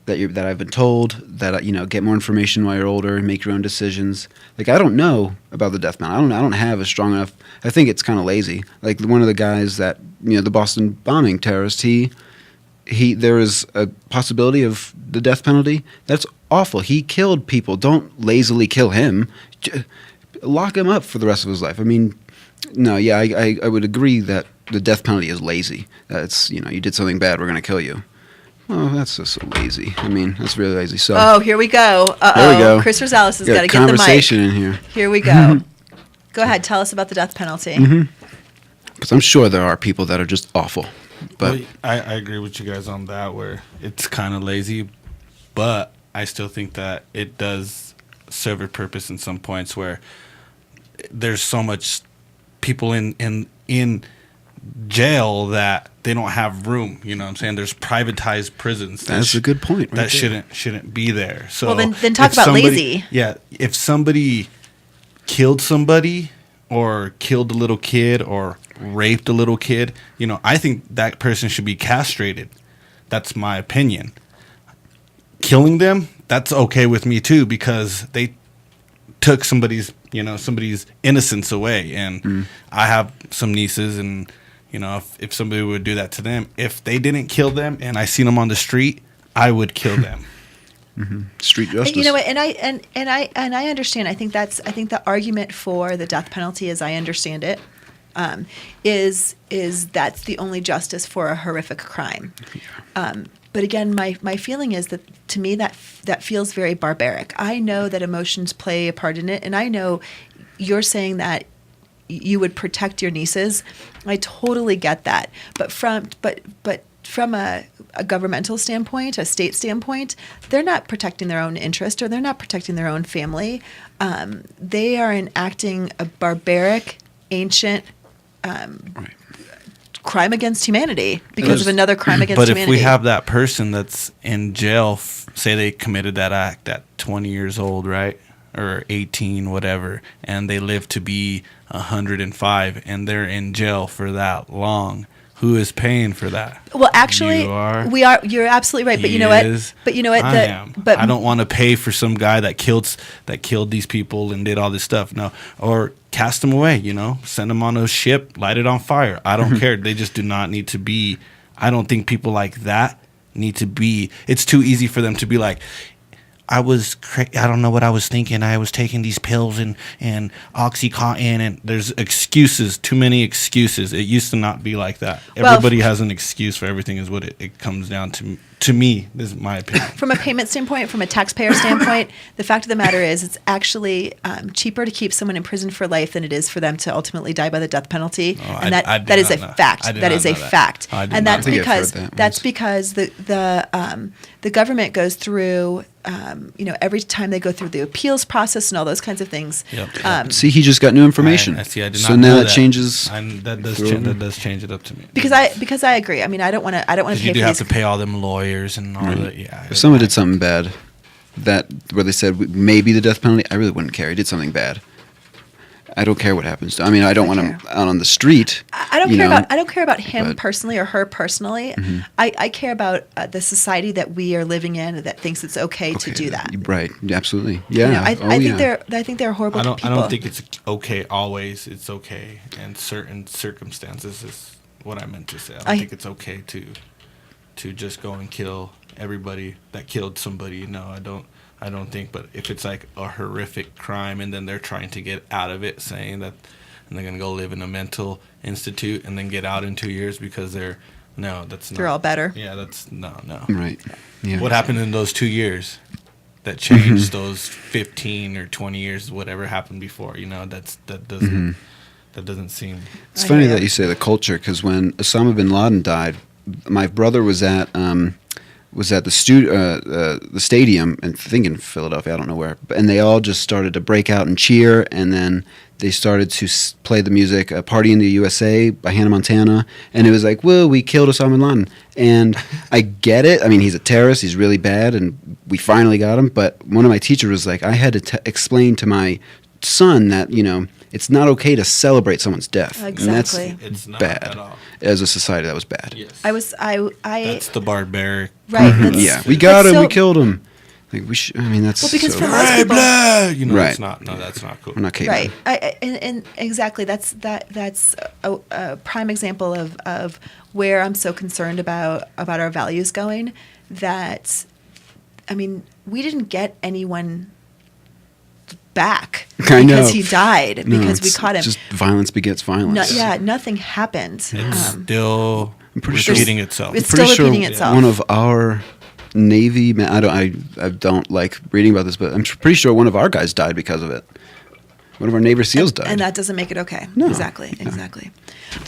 that I've been told, that get more information while you're older and make your own decisions. Like, I don't know about the death penalty. I don't have a strong enough. I think it's kind of lazy. Like one of the guys that the Boston bombing terrorist, there is a possibility of the death penalty. That's awful. He killed people. Don't lazily kill him. Lock him up for the rest of his life. I mean, no, yeah, I would agree that the death penalty is lazy. It's you did something bad, we're going to kill you. Oh, that's just so lazy. I mean, that's really lazy. So. Here we go. There we go. Chris Rosales has got to get the mic. Conversation in here. Here we go. Go ahead. Tell us about the death penalty. Because I'm sure there are people that are just awful. But I agree with you guys on that, where it's kind of lazy, but I still think that it does serve a purpose in some points where there's so much people in jail that they don't have room. You know what I'm saying? There's privatized prisons. That's a good point. That shouldn't be there. So well, then talk about lazy. Yeah, if somebody killed somebody or killed a little kid or raped a little kid, I think that person should be castrated. That's my opinion. Killing them, that's okay with me too, because they took somebody's innocence away. And I have some nieces, and if somebody would do that to them, if they didn't kill them and I seen them on the street, I would kill them. Street justice. And I understand. I think the argument for the death penalty, as I understand it, is that's the only justice for a horrific crime. But again, my feeling is that, to me, that feels very barbaric. I know that emotions play a part in it, and I know you're saying that you would protect your nieces. I totally get that. But from a governmental standpoint, a state standpoint, they're not protecting their own interest, or they're not protecting their own family. They are enacting a barbaric, ancient crime against humanity because of another crime against humanity. But if we have that person that's in jail, say they committed that act at 20 years old, right? Or 18, whatever, and they live to be 105, and they're in jail for that long, Who is paying for that? Well, actually, You are. we are. You're absolutely right. But you know what? But you know what? I am. But I don't want to pay for some guy that killed these people and did all this stuff. No, or cast them away. Send them on a ship, light it on fire. I don't care. They just do not need to be. I don't think people like that need to be. It's too easy for them to be like, I don't know what I was thinking. I was taking these pills and Oxycontin, and there's excuses, too many excuses. It used to not be like that. Everybody has an excuse for everything is what it comes down to. To me, this is my opinion. From a payment standpoint, from a taxpayer standpoint, the fact of the matter is it's actually cheaper to keep someone in prison for life than it is for them to ultimately die by the death penalty. And that is a fact. That is a fact. And that's because the government goes through every time they go through the appeals process and all those kinds of things. Yep. See, he just got new information. I see. I did so not now know that changes. That does change it up to me. Because I agree. I mean, I don't want to pay for you do have to pay all them lawyers and all that. Yeah. If someone did something bad, where they said maybe the death penalty, I really wouldn't care. He did something bad. I don't care what happens to. I mean, I don't want him out on the street. I don't care about him personally or her personally. Mm-hmm. I care about the society that we are living in that thinks it's okay to do that. Right. Absolutely. Yeah. I think they're horrible people. I don't think it's okay always. It's okay in certain circumstances. Is what I meant to say. I don't think it's okay to just go and kill everybody that killed somebody. No, I don't think, but if it's like a horrific crime and then they're trying to get out of it, saying that, and they're going to go live in a mental institute and then get out in 2 years because they're all better. Yeah, that's no. Right. Yeah. What happened in those 2 years that changed those 15 or 20 years, whatever happened before, that doesn't seem. It's funny that you say the culture, because when Osama bin Laden died, my brother was at the stadium, and I think in Philadelphia, I don't know where, and they all just started to break out and cheer, and then they started to play the music "Party in the USA" by Hannah Montana, and it was like, whoa, we killed Osama bin Laden. And I get it. I mean, he's a terrorist, he's really bad, and we finally got him, but one of my teachers was like, I had to explain to my son that, it's not okay to celebrate someone's death. Exactly. And that's It's not bad. at all. As a society, that was bad. Yes. That's the barbaric. Right. Yeah, we got him. We killed him. Like that's because so for most people, right. It's not. No, that's not cool. We're not kidding. Right. And exactly. That's a prime example of where I'm so concerned about our values going. That, I mean, we didn't get anyone back because he died because we caught him. Just violence begets violence. Nothing happened. It's still repeating itself. It's still repeating itself. One of our Navy men, I don't like reading about this, but I'm pretty sure one of our guys died because of it. One of our Navy SEALs died. And that doesn't make it okay. No. Exactly.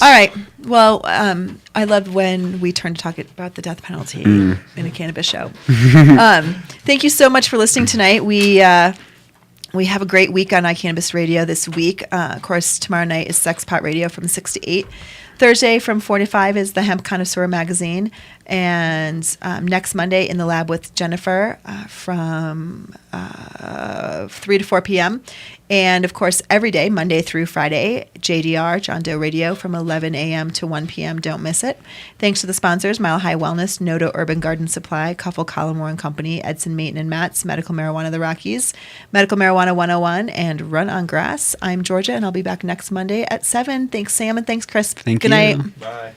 All right. Well, I loved when we turned to talk about the death penalty in a cannabis show. Thank you so much for listening tonight. We have a great week on iCannabis Radio this week. Of course, tomorrow night is Sex Pot Radio from 6 to 8. Thursday from 4 to 5 is the Hemp Connoisseur magazine. And next Monday in the lab with Jennifer from 3 to 4 p.m. And, of course, every day, Monday through Friday, JDR, John Doe Radio, from 11 a.m. to 1 p.m. Don't miss it. Thanks to the sponsors, Mile High Wellness, Nodo Urban Garden Supply, Cuffle Collmore and Company, Edson Maytin Matz, Medical Marijuana of the Rockies, Medical Marijuana 101, and Run on Grass. I'm Georgia, and I'll be back next Monday at 7. Thanks, Sam, and thanks, Chris. Thank Good you. night. Bye.